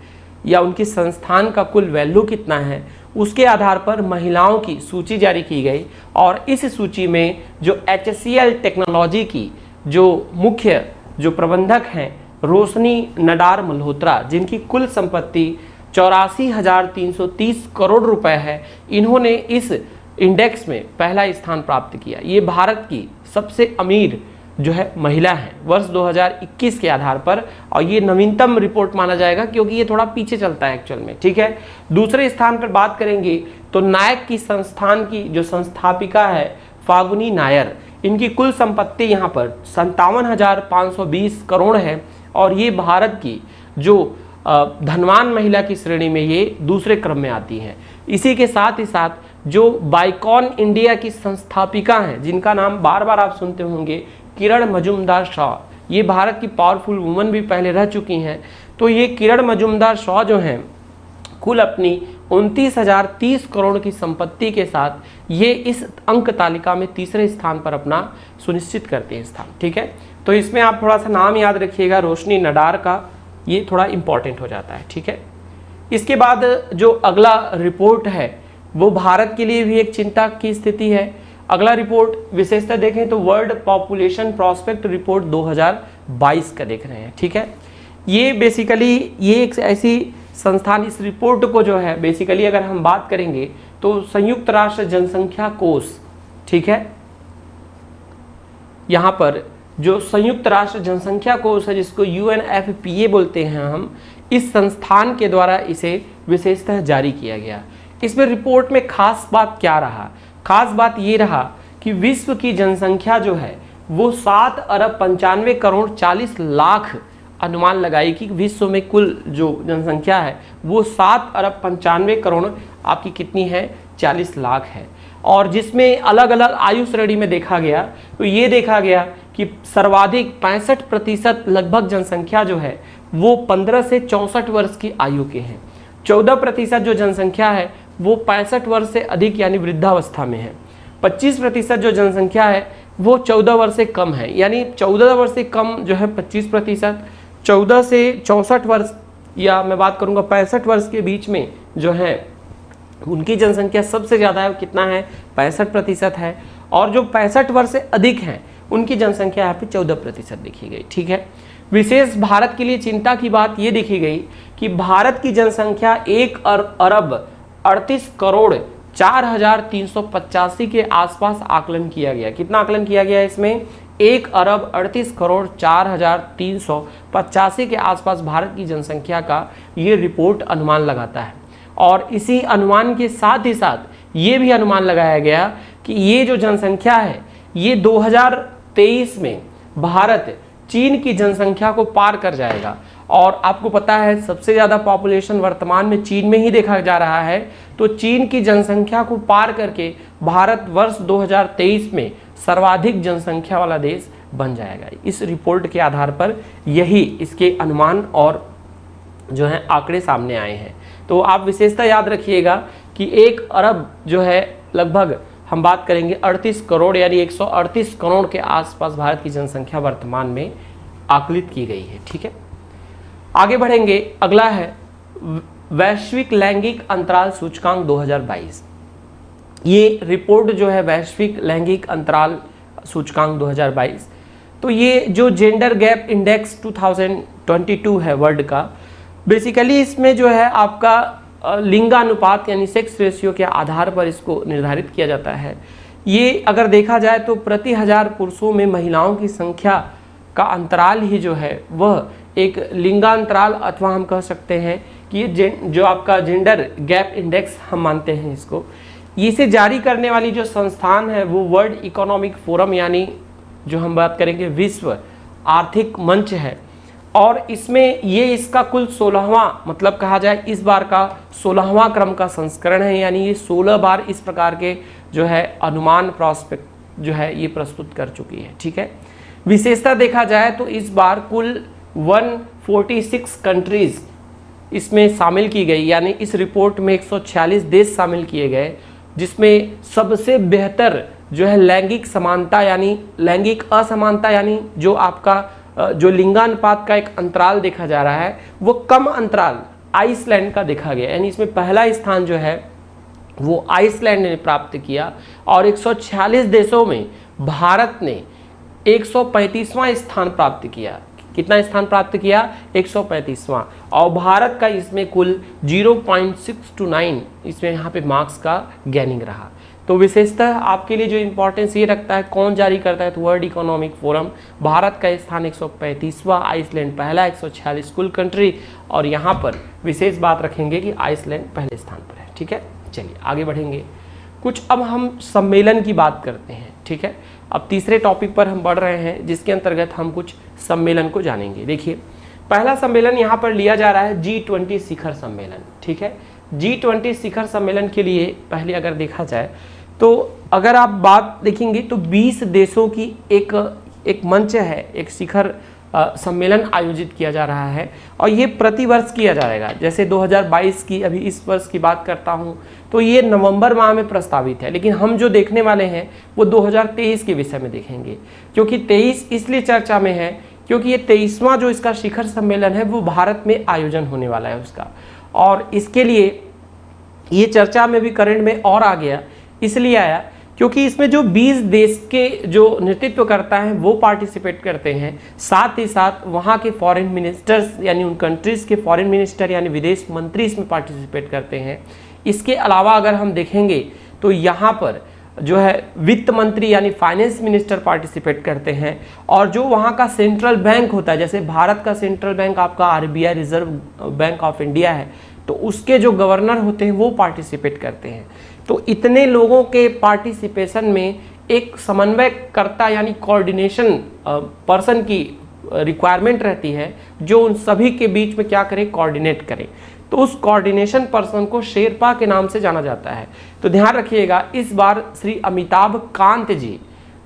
या उनकी संस्थान का कुल वैल्यू कितना है, उसके आधार पर महिलाओं की सूची जारी की गई। और इस सूची में जो HCL टेक्नोलॉजी की जो मुख्य जो प्रबंधक हैं रोशनी नडार मल्होत्रा, जिनकी कुल संपत्ति 84,330 करोड़ रुपए है, इन्होंने इस इंडेक्स में पहला स्थान प्राप्त किया। ये भारत की सबसे अमीर जो है महिला है वर्ष 2021 के आधार पर, और ये नवीनतम रिपोर्ट माना जाएगा क्योंकि ये थोड़ा पीछे चलता है एक्चुअल में। ठीक है, दूसरे स्थान पर बात करेंगे तो नायक की संस्थान की जो संस्थापिका है फागुनी नायर, इनकी कुल संपत्ति यहाँ पर 57,520 करोड़ है, और ये भारत की जो धनवान महिला की श्रेणी में ये दूसरे क्रम में आती हैं। इसी के साथ ही साथ जो बाइकॉन इंडिया की संस्थापिका हैं, जिनका नाम बार बार आप सुनते होंगे, किरण मजुमदार शॉ, ये भारत की पावरफुल वुमन भी पहले रह चुकी हैं। तो ये किरण मजुमदार शॉ जो हैं, कुल अपनी 29,030 करोड़ की संपत्ति के साथ ये इस अंक तालिका में तीसरे स्थान पर अपना सुनिश्चित करते हैं स्थान। ठीक है, तो इसमें आप थोड़ा सा नाम याद रखिएगा रोशनी नडार का, ये थोड़ा इंपॉर्टेंट हो जाता है। ठीक है, इसके बाद जो अगला रिपोर्ट है वो भारत के लिए भी एक चिंता की स्थिति है। अगला रिपोर्ट विशेषता देखें तो वर्ल्ड पॉपुलेशन प्रोस्पेक्ट रिपोर्ट 2022 का देख रहे हैं। ठीक है, ये बेसिकली ये एक ऐसी संस्थान, इस रिपोर्ट को जो है बेसिकली अगर हम बात करेंगे तो संयुक्त राष्ट्र जनसंख्या कोष, ठीक है, यहाँ पर जो संयुक्त राष्ट्र जनसंख्या कोष है जिसको UNFPA बोलते हैं हम, इस संस्थान के द्वारा इसे विशेषतः जारी किया गया। इसमें रिपोर्ट में खास बात क्या रहा, खास बात ये रहा कि विश्व की जनसंख्या जो है वो 7,95,40,00,000 अनुमान लगाई कि विश्व में कुल जो जनसंख्या है वो 7,95,00,000 आपकी कितनी है, 40 लाख है। और जिसमें अलग अलग आयु श्रेणी में देखा गया तो ये देखा गया कि सर्वाधिक 65% लगभग जनसंख्या जो है वो 15 से 64 वर्ष की आयु के हैं। 14% जो जनसंख्या है वो 65 वर्ष से अधिक यानी वृद्धावस्था में है। 25% जो जनसंख्या है वो 14 वर्ष से कम है, यानी 14 वर्ष से कम जो है 25%, 14 से 64 वर्ष या मैं बात करूंगा 65 वर्ष के बीच में जो है उनकी जनसंख्या सबसे ज़्यादा है, कितना है, 65% है। और जो 65 वर्ष से अधिक हैं उनकी जनसंख्या यहाँ पे 14% देखी गई। ठीक है, विशेष भारत के लिए चिंता की बात ये देखी गई कि भारत की जनसंख्या 1,38,4,385 के आसपास आकलन किया गया। कितना आकलन किया गया इसमें, 1,38,4,385 के आसपास भारत की जनसंख्या का ये रिपोर्ट अनुमान लगाता है। और इसी अनुमान के साथ ही साथ ये भी अनुमान लगाया गया कि ये जो जनसंख्या है ये 2023 में भारत चीन की जनसंख्या को पार कर जाएगा। और आपको पता है सबसे ज़्यादा पॉपुलेशन वर्तमान में चीन में ही देखा जा रहा है, तो चीन की जनसंख्या को पार करके भारत वर्ष 2023 में सर्वाधिक जनसंख्या वाला देश बन जाएगा। इस रिपोर्ट के आधार पर यही इसके अनुमान और जो है आंकड़े सामने आए हैं। तो तो आप विशेषता याद रखिएगा कि 1 अरब जो है लगभग हम बात करेंगे 38 करोड़ यानी 138 करोड़ के आसपास भारत की जनसंख्या वर्तमान में आकलित की गई है। ठीक है, आगे बढ़ेंगे। अगला है वैश्विक लैंगिक अंतराल सूचकांक 2022। ये रिपोर्ट जो है वैश्विक लैंगिक अंतराल सूचकांक 2022, तो ये जो जेंडर गैप इंडेक्स 2022 है वर्ल्ड का, बेसिकली इसमें जो है आपका लिंगानुपात यानी सेक्स रेशियो के आधार पर इसको निर्धारित किया जाता है। ये अगर देखा जाए तो प्रति 1000 पुरुषों में महिलाओं की संख्या का अंतराल ही जो है वह एक लिंगांतराल अथवा हम कह सकते हैं कि ये जो आपका जेंडर गैप इंडेक्स हम मानते हैं इसको, इसे जारी करने वाली जो संस्थान है वो वर्ल्ड इकोनॉमिक फोरम यानी जो हम बात करेंगे विश्व आर्थिक मंच है। और इसमें ये इसका कुल 16वां मतलब कहा जाए इस बार का 16वां क्रम का संस्करण है, यानी ये 16 बार इस प्रकार के जो है अनुमान प्रॉस्पेक्ट जो है ये प्रस्तुत कर चुकी है। ठीक है, विशेषता देखा जाए तो इस बार कुल 146 कंट्रीज इसमें शामिल की गई, यानी इस रिपोर्ट में 146 देश शामिल किए गए, जिसमें सबसे बेहतर जो है लैंगिक समानता यानी लैंगिक असमानता यानी जो आपका जो लिंगानुपात का एक अंतराल देखा जा रहा है वो कम अंतराल आइसलैंड का देखा गया, यानी इसमें पहला स्थान जो है वो आइसलैंड ने प्राप्त किया और 146 देशों में भारत ने 135वां स्थान प्राप्त किया। कितना स्थान प्राप्त किया? 135वां। और भारत का इसमें कुल 0.629 इसमें यहाँ पे मार्क्स का गैनिंग रहा। तो विशेषतः आपके लिए जो इंपॉर्टेंस ये रखता है कौन जारी करता है, तो वर्ल्ड इकोनॉमिक फोरम। भारत का स्थान 135वां, आइसलैंड पहला, 146 कुल कंट्री, और यहाँ पर विशेष बात रखेंगे कि आइसलैंड पहले स्थान पर है। ठीक है, चलिए आगे बढ़ेंगे। कुछ अब हम सम्मेलन की बात करते हैं। ठीक है, अब तीसरे टॉपिक पर हम बढ़ रहे हैं जिसके अंतर्गत हम कुछ सम्मेलन को जानेंगे। देखिए, पहला सम्मेलन यहाँ पर लिया जा रहा है G20 शिखर सम्मेलन। ठीक है, G20 शिखर सम्मेलन के लिए पहले अगर देखा जाए तो अगर आप बात देखेंगे तो 20 देशों की एक मंच है, एक शिखर सम्मेलन आयोजित किया जा रहा है और ये प्रतिवर्ष किया जाएगा। जैसे 2022 की अभी इस वर्ष की बात करता हूँ तो ये नवंबर माह में प्रस्तावित है, लेकिन हम जो देखने वाले हैं वो 2023 के विषय में देखेंगे, क्योंकि 23 इसलिए चर्चा में है क्योंकि ये 23वां जो इसका शिखर सम्मेलन है वो भारत में आयोजन होने वाला है उसका, और इसके लिए ये चर्चा में भी करंट में और आ गया, इसलिए आया क्योंकि इसमें जो 20 देश के जो नेतृत्व करता है वो पार्टिसिपेट करते हैं, साथ ही साथ वहाँ के फॉरेन मिनिस्टर्स यानी उन कंट्रीज़ के फॉरेन मिनिस्टर यानी विदेश मंत्री इसमें पार्टिसिपेट करते हैं। इसके अलावा अगर हम देखेंगे तो यहाँ पर जो है वित्त मंत्री यानी फाइनेंस मिनिस्टर पार्टिसिपेट करते हैं, और जो वहाँ का सेंट्रल बैंक होता है, जैसे भारत का सेंट्रल बैंक आपका RBI reserve bank of India है, तो उसके जो गवर्नर होते हैं वो पार्टिसिपेट करते हैं। तो इतने लोगों के पार्टिसिपेशन में एक समन्वयकर्ता यानी कोऑर्डिनेशन पर्सन की रिक्वायरमेंट रहती है, जो उन सभी के बीच में क्या करे, कोऑर्डिनेट करे। तो उस कोऑर्डिनेशन पर्सन को शेरपा के नाम से जाना जाता है। तो ध्यान रखिएगा, इस बार श्री अमिताभ कांत जी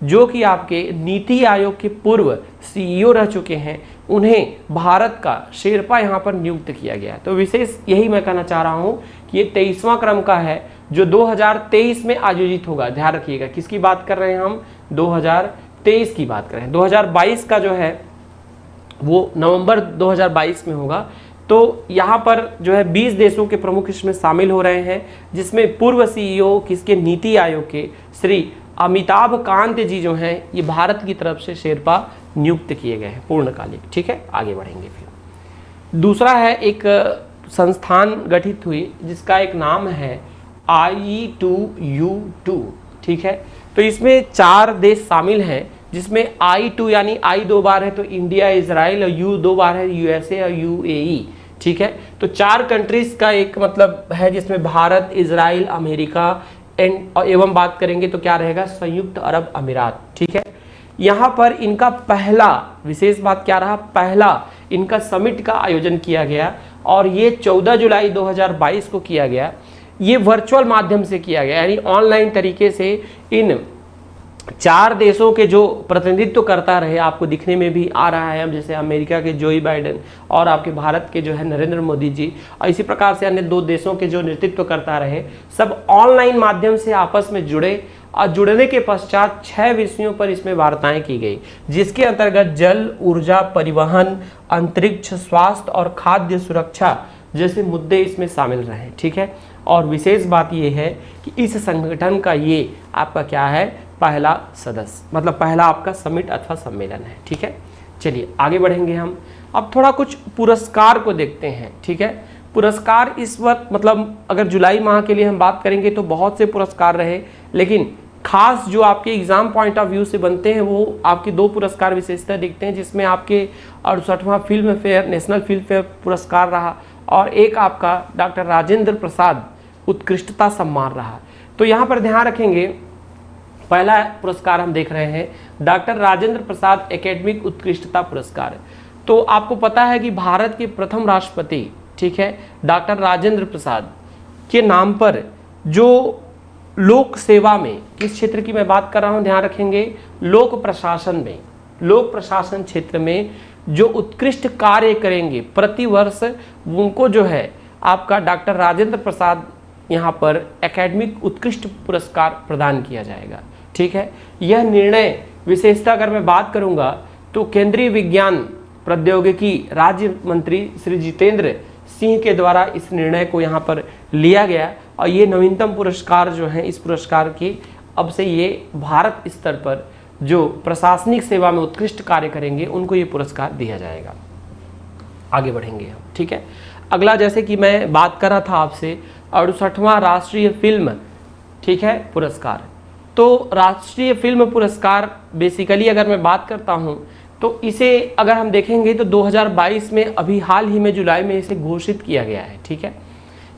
जो कि आपके नीति आयोग के पूर्व CEO रह चुके हैं, उन्हें भारत का शेरपा यहाँ पर नियुक्त किया गया। तो विशेष यही मैं कहना चाह रहा हूँ कि ये 23वां क्रम का है जो 2023 में आयोजित होगा। ध्यान रखिएगा, किसकी बात कर रहे हैं हम, 2023 की बात कर रहे हैं। 2022 का जो है वो नवंबर 2022 में होगा। तो यहाँ पर जो है 20 देशों के प्रमुख इसमें शामिल हो रहे हैं, जिसमें पूर्व CEO किसके, नीति आयोग के श्री अमिताभ कांत जी जो हैं ये भारत की तरफ से शेरपा नियुक्त किए गए हैं पूर्णकालिक। ठीक है, आगे बढ़ेंगे। फिर दूसरा है एक संस्थान गठित हुई जिसका एक नाम है I2U2। ठीक है, तो इसमें 4 देश शामिल हैं, जिसमें I2 यानी I 2 बार है तो इंडिया, इजराइल, और U 2 बार है USA और UAE। ठीक है, तो 4 कंट्रीज का एक मतलब है जिसमें भारत, इजराइल, अमेरिका एवं बात करेंगे तो क्या रहेगा, संयुक्त अरब अमीरात। ठीक है, यहाँ पर इनका पहला विशेष बात क्या रहा, पहला इनका समिट का आयोजन किया गया और ये 14 जुलाई 2022 को किया गया। ये वर्चुअल माध्यम से किया गया, यानी ऑनलाइन तरीके से इन 4 देशों के जो प्रतिनिधित्व करता रहे, आपको दिखने में भी आ रहा है, जैसे अमेरिका के जोई बाइडेन और आपके भारत के जो है नरेंद्र मोदी जी, और इसी प्रकार से अन्य 2 देशों के जो नेतृत्व करता रहे, सब ऑनलाइन माध्यम से आपस में जुड़े और जुड़ने के पश्चात 6 विषयों पर इसमें वार्ताएं की गई, जिसके अंतर्गत जल, ऊर्जा, परिवहन, अंतरिक्ष, स्वास्थ्य और खाद्य सुरक्षा जैसे मुद्दे इसमें शामिल रहे। ठीक है, और विशेष बात यह है कि इस संगठन का ये आपका क्या है, पहला सदस्य, मतलब पहला आपका समिट अथवा सम्मेलन है। ठीक है, चलिए आगे बढ़ेंगे हम। अब थोड़ा कुछ पुरस्कार को देखते हैं। ठीक है, पुरस्कार इस वक्त, मतलब अगर जुलाई माह के लिए हम बात करेंगे तो बहुत से पुरस्कार रहे, लेकिन खास जो आपके एग्जाम पॉइंट ऑफ व्यू से बनते हैं वो आपके 2 पुरस्कार विशेषता देखते हैं, जिसमें आपके 68वां Filmfare, national Filmfare पुरस्कार रहा, और एक आपका डॉक्टर राजेंद्र प्रसाद उत्कृष्टता सम्मान रहा। तो यहाँ पर ध्यान रखेंगे, पहला पुरस्कार हम देख रहे हैं डॉक्टर राजेंद्र प्रसाद एकेडमिक उत्कृष्टता पुरस्कार। तो आपको पता है कि भारत के प्रथम राष्ट्रपति, ठीक है, डॉक्टर राजेंद्र प्रसाद के नाम पर जो लोक सेवा में, किस क्षेत्र की मैं बात कर रहा हूं, ध्यान रखेंगे, लोक प्रशासन में, लोक प्रशासन क्षेत्र में जो उत्कृष्ट कार्य करेंगे प्रतिवर्ष, उनको जो है आपका डॉक्टर राजेंद्र प्रसाद यहाँ पर एकेडमिक उत्कृष्ट पुरस्कार प्रदान किया जाएगा। ठीक है, यह निर्णय विशेषता अगर मैं बात करूंगा तो केंद्रीय विज्ञान प्रौद्योगिकी राज्य मंत्री श्री जितेंद्र सिंह के द्वारा इस निर्णय को यहाँ पर लिया गया, और ये नवीनतम पुरस्कार जो है, इस पुरस्कार की अब से ये भारत स्तर पर जो प्रशासनिक सेवा में उत्कृष्ट कार्य करेंगे उनको ये पुरस्कार दिया जाएगा। आगे बढ़ेंगे हम। ठीक है, अगला जैसे कि मैं बात कर रहा था आपसे 68वां राष्ट्रीय फिल्म, ठीक है, पुरस्कार। तो राष्ट्रीय फिल्म पुरस्कार बेसिकली अगर मैं बात करता हूँ तो इसे अगर हम देखेंगे तो 2022 में, अभी हाल ही में जुलाई में इसे घोषित किया गया है। ठीक है,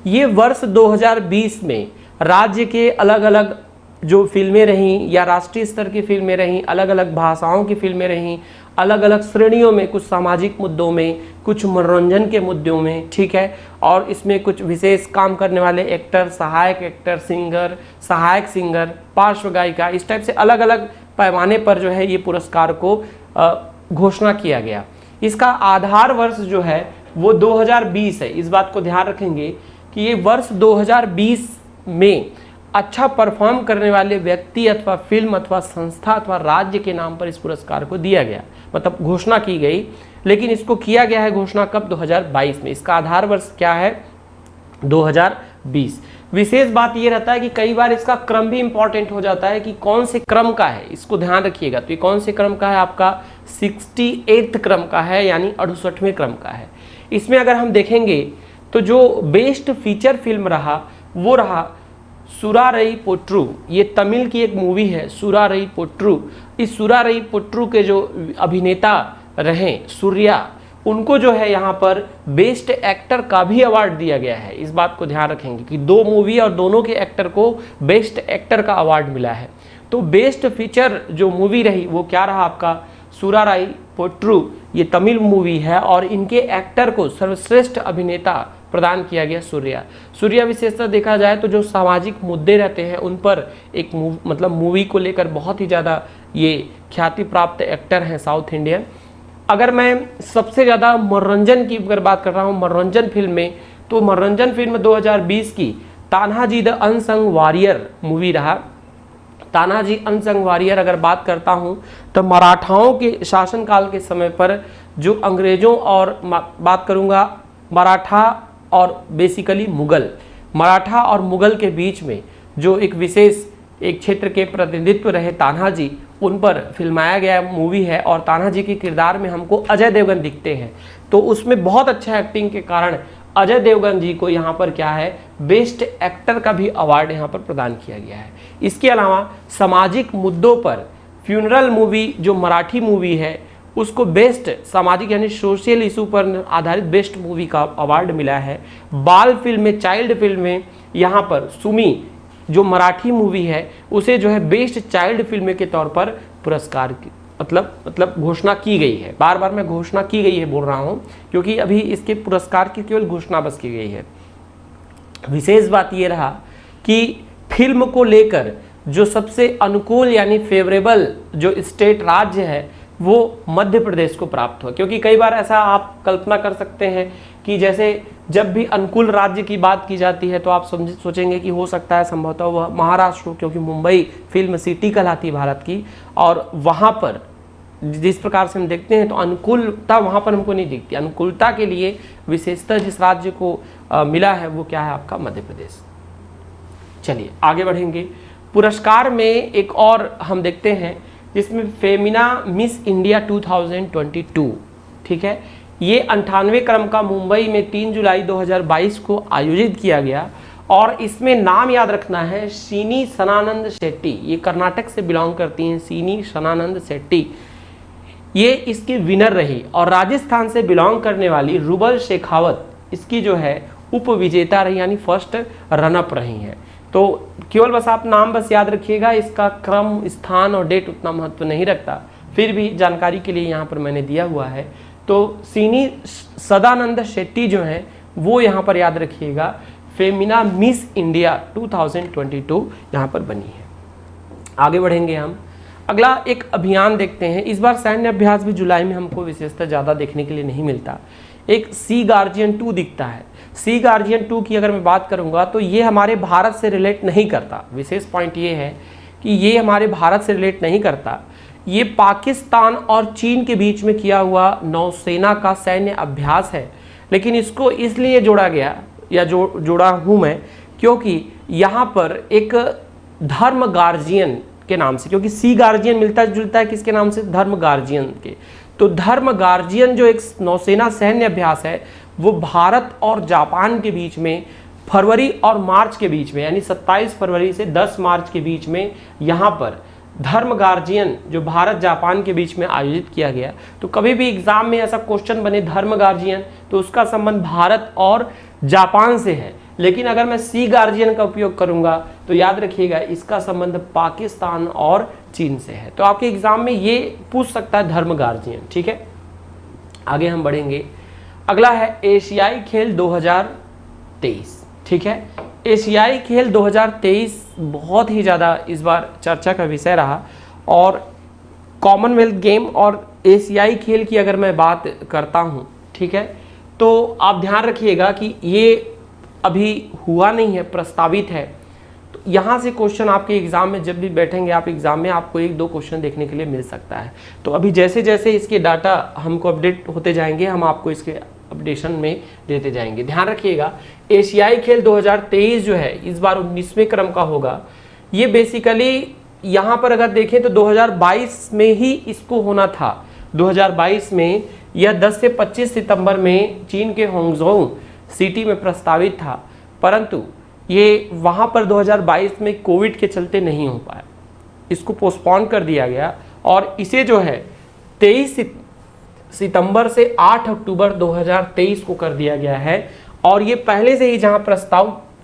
ये वर्ष 2020 में राज्य के अलग अलग जो फिल्में रहीं या राष्ट्रीय स्तर की फिल्में रहीं, अलग अलग भाषाओं की फिल्में रहीं, अलग अलग श्रेणियों में, कुछ सामाजिक मुद्दों में, कुछ मनोरंजन के मुद्दों में, ठीक है, और इसमें कुछ विशेष काम करने वाले एक्टर, सहायक एक्टर, सिंगर, सहायक सिंगर, पार्श्व गायिका, इस टाइप से अलग अलग पैमाने पर जो है ये पुरस्कार को घोषणा किया गया। इसका आधार वर्ष जो है वो 2020 है। इस बात को ध्यान रखेंगे कि ये वर्ष 2020 में अच्छा परफॉर्म करने वाले व्यक्ति अथवा फिल्म अथवा संस्था अथवा राज्य के नाम पर इस पुरस्कार को दिया गया, मतलब घोषणा की गई, लेकिन इसको किया गया है घोषणा कब, 2022 में। इसका आधार वर्ष क्या है, 2020। विशेष बात ये रहता है कि कई बार इसका क्रम भी इंपॉर्टेंट हो जाता है कि कौन से क्रम का है, इसको ध्यान रखिएगा। तो ये कौन से क्रम का है, आपका 68th क्रम का है, यानी 68वें क्रम का है। इसमें अगर हम देखेंगे तो जो बेस्ट फीचर फिल्म रहा वो रहा सुरारई पोट्रू। ये तमिल की एक मूवी है सुरारई पोट्रू। इस सुरारई पोट्रू के जो अभिनेता रहे सूर्या, उनको जो है यहाँ पर बेस्ट एक्टर का भी अवार्ड दिया गया है। इस बात को ध्यान रखेंगे कि 2 मूवी और दोनों के एक्टर को बेस्ट एक्टर का अवार्ड मिला है। तो बेस्ट फीचर जो मूवी रही वो क्या रहा, आपका सुराराई पोट्रू। ये तमिल मूवी है और इनके एक्टर को सर्वश्रेष्ठ अभिनेता प्रदान किया गया सूर्या। सूर्या विशेषता देखा जाए तो जो सामाजिक मुद्दे रहते हैं उन पर एक मतलब मूवी को लेकर बहुत ही ज़्यादा ये ख्याति प्राप्त एक्टर हैं साउथ इंडियन। अगर मैं सबसे ज़्यादा मनोरंजन की अगर बात कर रहा हूँ, मनोरंजन फिल्म में, तो मनोरंजन फिल्म 2020 की Tanhaji the unsung warrior movie रहा। तानाजी अनसंग वॉरियर अगर बात करता हूँ तो मराठाओं के शासनकाल के समय पर जो अंग्रेज़ों और बात करूँगा मराठा और बेसिकली मुग़ल, मराठा और मुग़ल के बीच में जो एक विशेष एक क्षेत्र के प्रतिनिधित्व रहे तान्हाजी, उन पर फिल्माया गया मूवी है। और तान्हाजी के किरदार में हमको अजय देवगन दिखते हैं, तो उसमें बहुत अच्छा एक्टिंग के कारण अजय देवगन जी को यहाँ पर क्या है, बेस्ट एक्टर का भी अवार्ड यहाँ पर प्रदान किया गया है। इसके अलावा सामाजिक मुद्दों पर फ्यूनरल मूवी जो मराठी मूवी है उसको बेस्ट सामाजिक यानी सोशल इशू पर आधारित बेस्ट मूवी का अवार्ड मिला है। बाल फिल्म में, चाइल्ड फिल्म में यहाँ पर सुमी जो मराठी मूवी है उसे जो है बेस्ट चाइल्ड फिल्म के तौर पर पुरस्कार की मतलब घोषणा की गई है। बार बार मैं घोषणा की गई है बोल रहा हूँ क्योंकि अभी इसके पुरस्कार की केवल घोषणा बस की गई है। विशेष बात ये रहा कि फिल्म को लेकर जो सबसे अनुकूल यानी फेवरेबल जो स्टेट राज्य है वो मध्य प्रदेश को प्राप्त हुआ। क्योंकि कई बार ऐसा आप कल्पना कर सकते हैं कि जैसे जब भी अनुकूल राज्य की बात की जाती है तो आप सोचेंगे कि हो सकता है संभवतः वह महाराष्ट्र हो, क्योंकि मुंबई फिल्म सिटी कहलाती है भारत की, और वहाँ पर जिस प्रकार से हम देखते हैं तो अनुकूलता वहाँ पर हमको नहीं दिखती। अनुकूलता के लिए विशेषतः जिस राज्य को मिला है वो क्या है, आपका मध्य प्रदेश। चलिए आगे बढ़ेंगे। पुरस्कार में एक और हम देखते हैं जिसमें फेमिना मिस इंडिया 2022, ठीक है, ये 98वें क्रम का मुंबई में 3 जुलाई 2022 को आयोजित किया गया और इसमें नाम याद रखना है सीनी सनानंद शेट्टी। ये कर्नाटक से बिलोंग करती हैं, सीनी सनानंद शेट्टी, ये इसकी विनर रही। और राजस्थान से बिलोंग करने वाली रुबल शेखावत इसकी जो है उप विजेता रही, यानी फर्स्ट रनअप रही हैं। तो केवल बस आप नाम बस याद रखिएगा, इसका क्रम, स्थान और डेट उतना महत्व नहीं रखता, फिर भी जानकारी के लिए यहाँ पर मैंने दिया हुआ है। तो सीनी सदानंद शेट्टी जो हैं वो यहाँ पर याद रखिएगा फेमिना मिस इंडिया 2022 यहाँ पर बनी है। आगे बढ़ेंगे हम। अगला एक अभियान देखते हैं। इस बार सैन्य अभ्यास भी जुलाई में हमको विशेषतः ज़्यादा देखने के लिए नहीं मिलता। एक सी गार्जियन 2 दिखता है। सी गार्जियन 2 की अगर मैं बात करूंगा तो ये हमारे भारत से रिलेट नहीं करता। विशेष पॉइंट ये है कि ये हमारे भारत से रिलेट नहीं करता। ये पाकिस्तान और चीन के बीच में किया हुआ नौसेना का सैन्य अभ्यास है, लेकिन इसको इसलिए जोड़ा गया या जोड़ा हूँ मैं क्योंकि यहाँ पर एक धर्म गार्जियन के नाम से, क्योंकि सी गार्जियन मिलता जुलता है किसके नाम से, धर्म गार्जियन के। तो धर्म गार्जियन जो एक नौसेना सैन्य अभ्यास है वो भारत और जापान के बीच में फरवरी और मार्च के बीच में, यानी 27 फरवरी से 10 मार्च के बीच में यहाँ पर धर्म गार्जियन जो भारत जापान के बीच में आयोजित किया गया। तो कभी भी एग्जाम में ऐसा क्वेश्चन बने धर्म गार्जियन तो उसका संबंध भारत और जापान से है, लेकिन अगर मैं सी गार्जियन का उपयोग करूंगा तो याद रखिएगा इसका संबंध पाकिस्तान और चीन से है। तो आपके एग्जाम में ये पूछ सकता है धर्म गार्जियन, ठीक है। आगे हम बढ़ेंगे। अगला है एशियाई खेल 2023, ठीक है। एशियाई खेल 2023 बहुत ही ज़्यादा इस बार चर्चा का विषय रहा और कॉमनवेल्थ गेम और एशियाई खेल की अगर मैं बात करता हूँ, ठीक है, तो आप ध्यान रखिएगा कि ये अभी हुआ नहीं है, प्रस्तावित है। तो यहाँ से क्वेश्चन आपके एग्जाम में जब भी बैठेंगे आप एग्जाम में आपको 1-2 क्वेश्चन देखने के लिए मिल सकता है। तो अभी जैसे जैसे इसके डाटा हमको अपडेट होते जाएंगे हम आपको इसके अपडेशन में देते जाएंगे। ध्यान रखिएगा एशियाई खेल 2023 जो है इस बार 19वें क्रम का होगा। ये बेसिकली यहाँ पर अगर देखें तो 2022 में ही इसको होना था। 2022 में यह 10 से 25 सितंबर में चीन के होंगझोउ सिटी में प्रस्तावित था, परंतु ये वहाँ पर 2022 में कोविड के चलते नहीं हो पाया, इसको पोस्टपोन कर दिया गया और इसे जो है 23 सितंबर से 8 अक्टूबर 2023 को कर दिया गया है। और ये पहले से ही जहाँ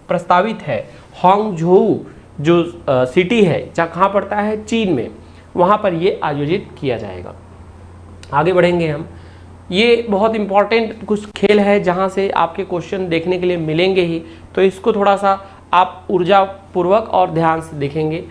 प्रस्तावित है होंगझोउ जो सिटी है जहाँ कहाँ पड़ता है चीन में, वहाँ पर ये आयोजित किया जाएगा। आगे बढ़ेंगे हम। ये बहुत इंपॉर्टेंट कुछ खेल है जहाँ से आपके क्वेश्चन देखने के लिए मिलेंगे ही, तो इसको थोड़ा सा आप ऊर्जा पूर्वक और ध्यान से देखेंगे।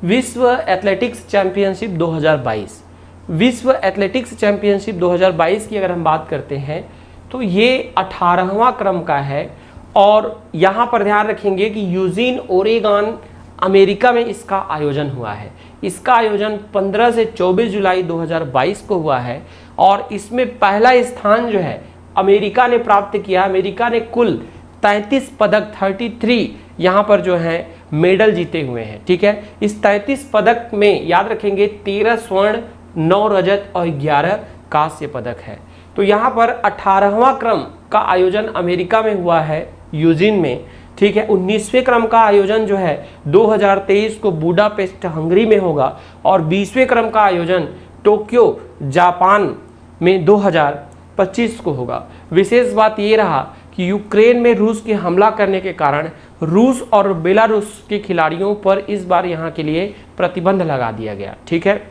विश्व एथलेटिक्स चैंपियनशिप 2022, विश्व एथलेटिक्स चैंपियनशिप 2022 की अगर हम बात करते हैं तो ये 18वां क्रम का है और यहाँ पर ध्यान रखेंगे कि यूजीन ओरेगन अमेरिका में इसका आयोजन हुआ है। इसका आयोजन 15 से 24 जुलाई 2022 को हुआ है और इसमें पहला स्थान जो है अमेरिका ने प्राप्त किया। अमेरिका ने कुल 33 पदक 33 यहाँ पर जो है मेडल जीते हुए हैं, ठीक है। इस 33 पदक में याद रखेंगे 13 स्वर्ण, 9 रजत और 11 कांस्य पदक है। तो यहाँ पर 18वां क्रम का आयोजन अमेरिका में हुआ है यूजिन में, ठीक है। 19वें क्रम का आयोजन जो है 2023 को बुडापेस्ट हंगरी में होगा और 20वें क्रम का आयोजन टोक्यो जापान में 2025 को होगा। विशेष बात ये रहा कि यूक्रेन में रूस के हमला करने के कारण रूस और बेलारूस के खिलाड़ियों पर इस बार यहाँ के लिए प्रतिबंध लगा दिया गया, ठीक है।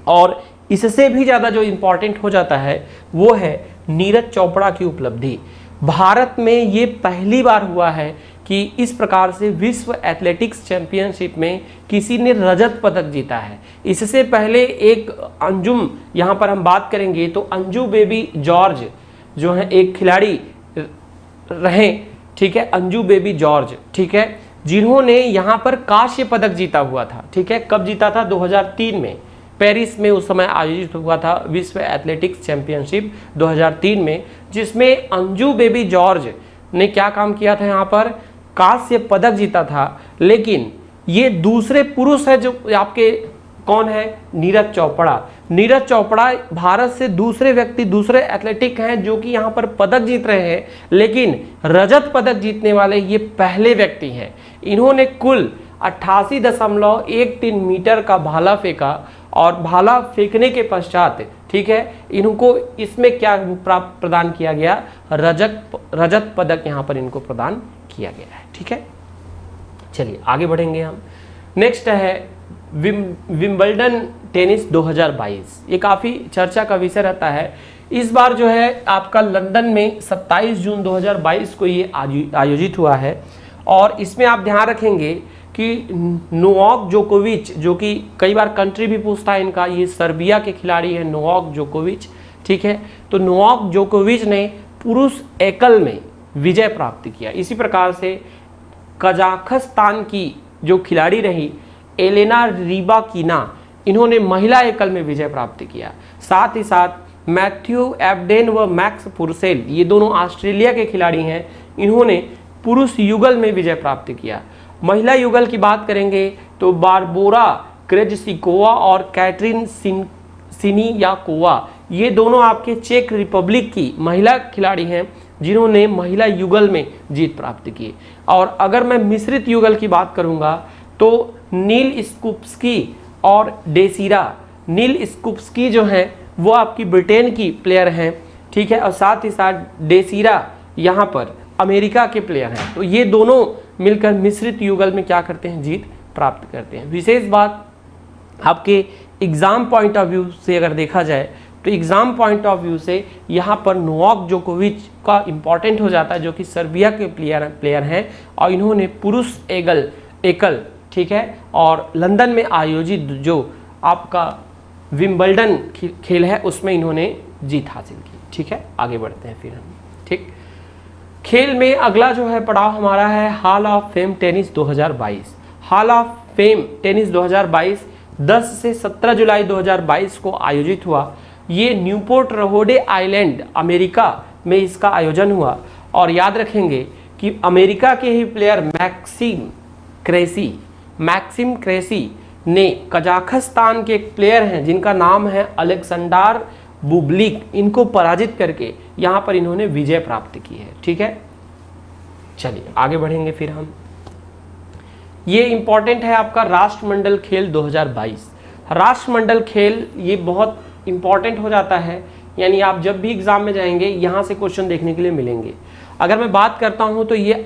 और इससे भी ज़्यादा जो इम्पोर्टेंट हो जाता है वो है नीरज चोपड़ा की उपलब्धि। भारत में ये पहली बार हुआ है कि इस प्रकार से विश्व एथलेटिक्स चैंपियनशिप में किसी ने रजत पदक जीता है। इससे पहले एक अंजुम, यहाँ पर हम बात करेंगे तो अंजू बेबी जॉर्ज जो है एक खिलाड़ी रहे, ठीक है, अंजू बेबी जॉर्ज, ठीक है, जिन्होंने यहाँ पर कांस्य पदक जीता हुआ था, ठीक है। कब जीता था? 2003 में पेरिस में उस समय आयोजित हुआ था विश्व एथलेटिक्स चैंपियनशिप 2003 में, जिसमें अंजू बेबी जॉर्ज ने क्या काम किया था, यहाँ पर कांस्य पदक जीता था। लेकिन ये दूसरे पुरुष है जो आपके कौन है? नीरज चोपड़ा। नीरज चोपड़ा भारत से दूसरे व्यक्ति, दूसरे एथलेटिक हैं जो कि यहाँ पर पदक जीत रहे हैं, लेकिन रजत पदक जीतने वाले ये पहले व्यक्ति हैं। इन्होंने कुल 88.13 मीटर का भाला फेंका और भाला फेंकने के पश्चात, ठीक है, इनको इसमें क्या प्रदान किया गया? रजत पदक यहाँ पर इनको प्रदान किया गया है, ठीक है। चलिए आगे बढ़ेंगे हम। नेक्स्ट है विंबलडन टेनिस 2022। ये काफ़ी चर्चा का विषय रहता है। इस बार जो है आपका लंदन में 27 जून 2022 को ये आयोजित हुआ है और इसमें आप ध्यान रखेंगे कि नोवाक जोकोविच, जो कि कई बार कंट्री भी पूछता है इनका, ये सर्बिया के खिलाड़ी है नोवाक जोकोविच, ठीक है। तो नोवाक जोकोविच ने पुरुष एकल में विजय प्राप्त किया। इसी प्रकार से कजाकिस्तान की जो खिलाड़ी रही एलेना रिबाकिना, इन्होंने महिला एकल में विजय प्राप्त किया। साथ ही साथ मैथ्यू एब्डेन व मैक्स पुरसेल, ये दोनों ऑस्ट्रेलिया के खिलाड़ी हैं, इन्होंने पुरुष युगल में विजय प्राप्त किया। महिला युगल की बात करेंगे तो बारबोरा क्रेजसिकोवा और कैटरीन सिनियाकोवा, ये दोनों आपके चेक रिपब्लिक की महिला खिलाड़ी हैं जिन्होंने महिला युगल में जीत प्राप्त की। और अगर मैं मिश्रित युगल की बात करूंगा तो नील स्कुप्स्की और डेसिरा, नील स्कुप्स्की जो हैं वो आपकी ब्रिटेन की प्लेयर हैं, ठीक है, और साथ ही साथ डेसिरा यहाँ पर अमेरिका के प्लेयर हैं। तो ये दोनों मिलकर मिश्रित युगल में क्या करते हैं? जीत प्राप्त करते हैं। विशेष बात आपके एग्जाम पॉइंट ऑफ व्यू से अगर देखा जाए तो एग्जाम पॉइंट ऑफ व्यू से यहाँ पर नोवाक जोकोविच का इम्पॉर्टेंट हो जाता है, जो कि सर्बिया के प्लेयर हैं और इन्होंने पुरुष एकल, ठीक है, और लंदन में आयोजित जो आपका विंबलडन खेल है उसमें इन्होंने जीत हासिल की, ठीक है। आगे बढ़ते हैं फिर हम, ठीक। खेल में अगला जो है पड़ाव हमारा है hall of fame tennis 2022। Hall of fame tennis 2022 10 से 17 जुलाई 2022 को आयोजित हुआ। ये न्यूपोर्ट रोडे आइलैंड अमेरिका में इसका आयोजन हुआ। और याद रखेंगे कि अमेरिका के ही प्लेयर मैक्सिम क्रेसी ने कजाकिस्तान के एक प्लेयर हैं जिनका नाम है अलेक्जेंडर बुब्लिक, इनको पराजित करके यहाँ पर इन्होंने विजय प्राप्त की है, ठीक है। चलिए आगे बढ़ेंगे फिर हम। ये इंपॉर्टेंट है आपका राष्ट्रमंडल खेल 2022। राष्ट्रमंडल खेल ये बहुत इंपॉर्टेंट हो जाता है, यानी आप जब भी एग्जाम में जाएंगे यहाँ से क्वेश्चन देखने के लिए मिलेंगे। अगर मैं बात करता हूँ तो ये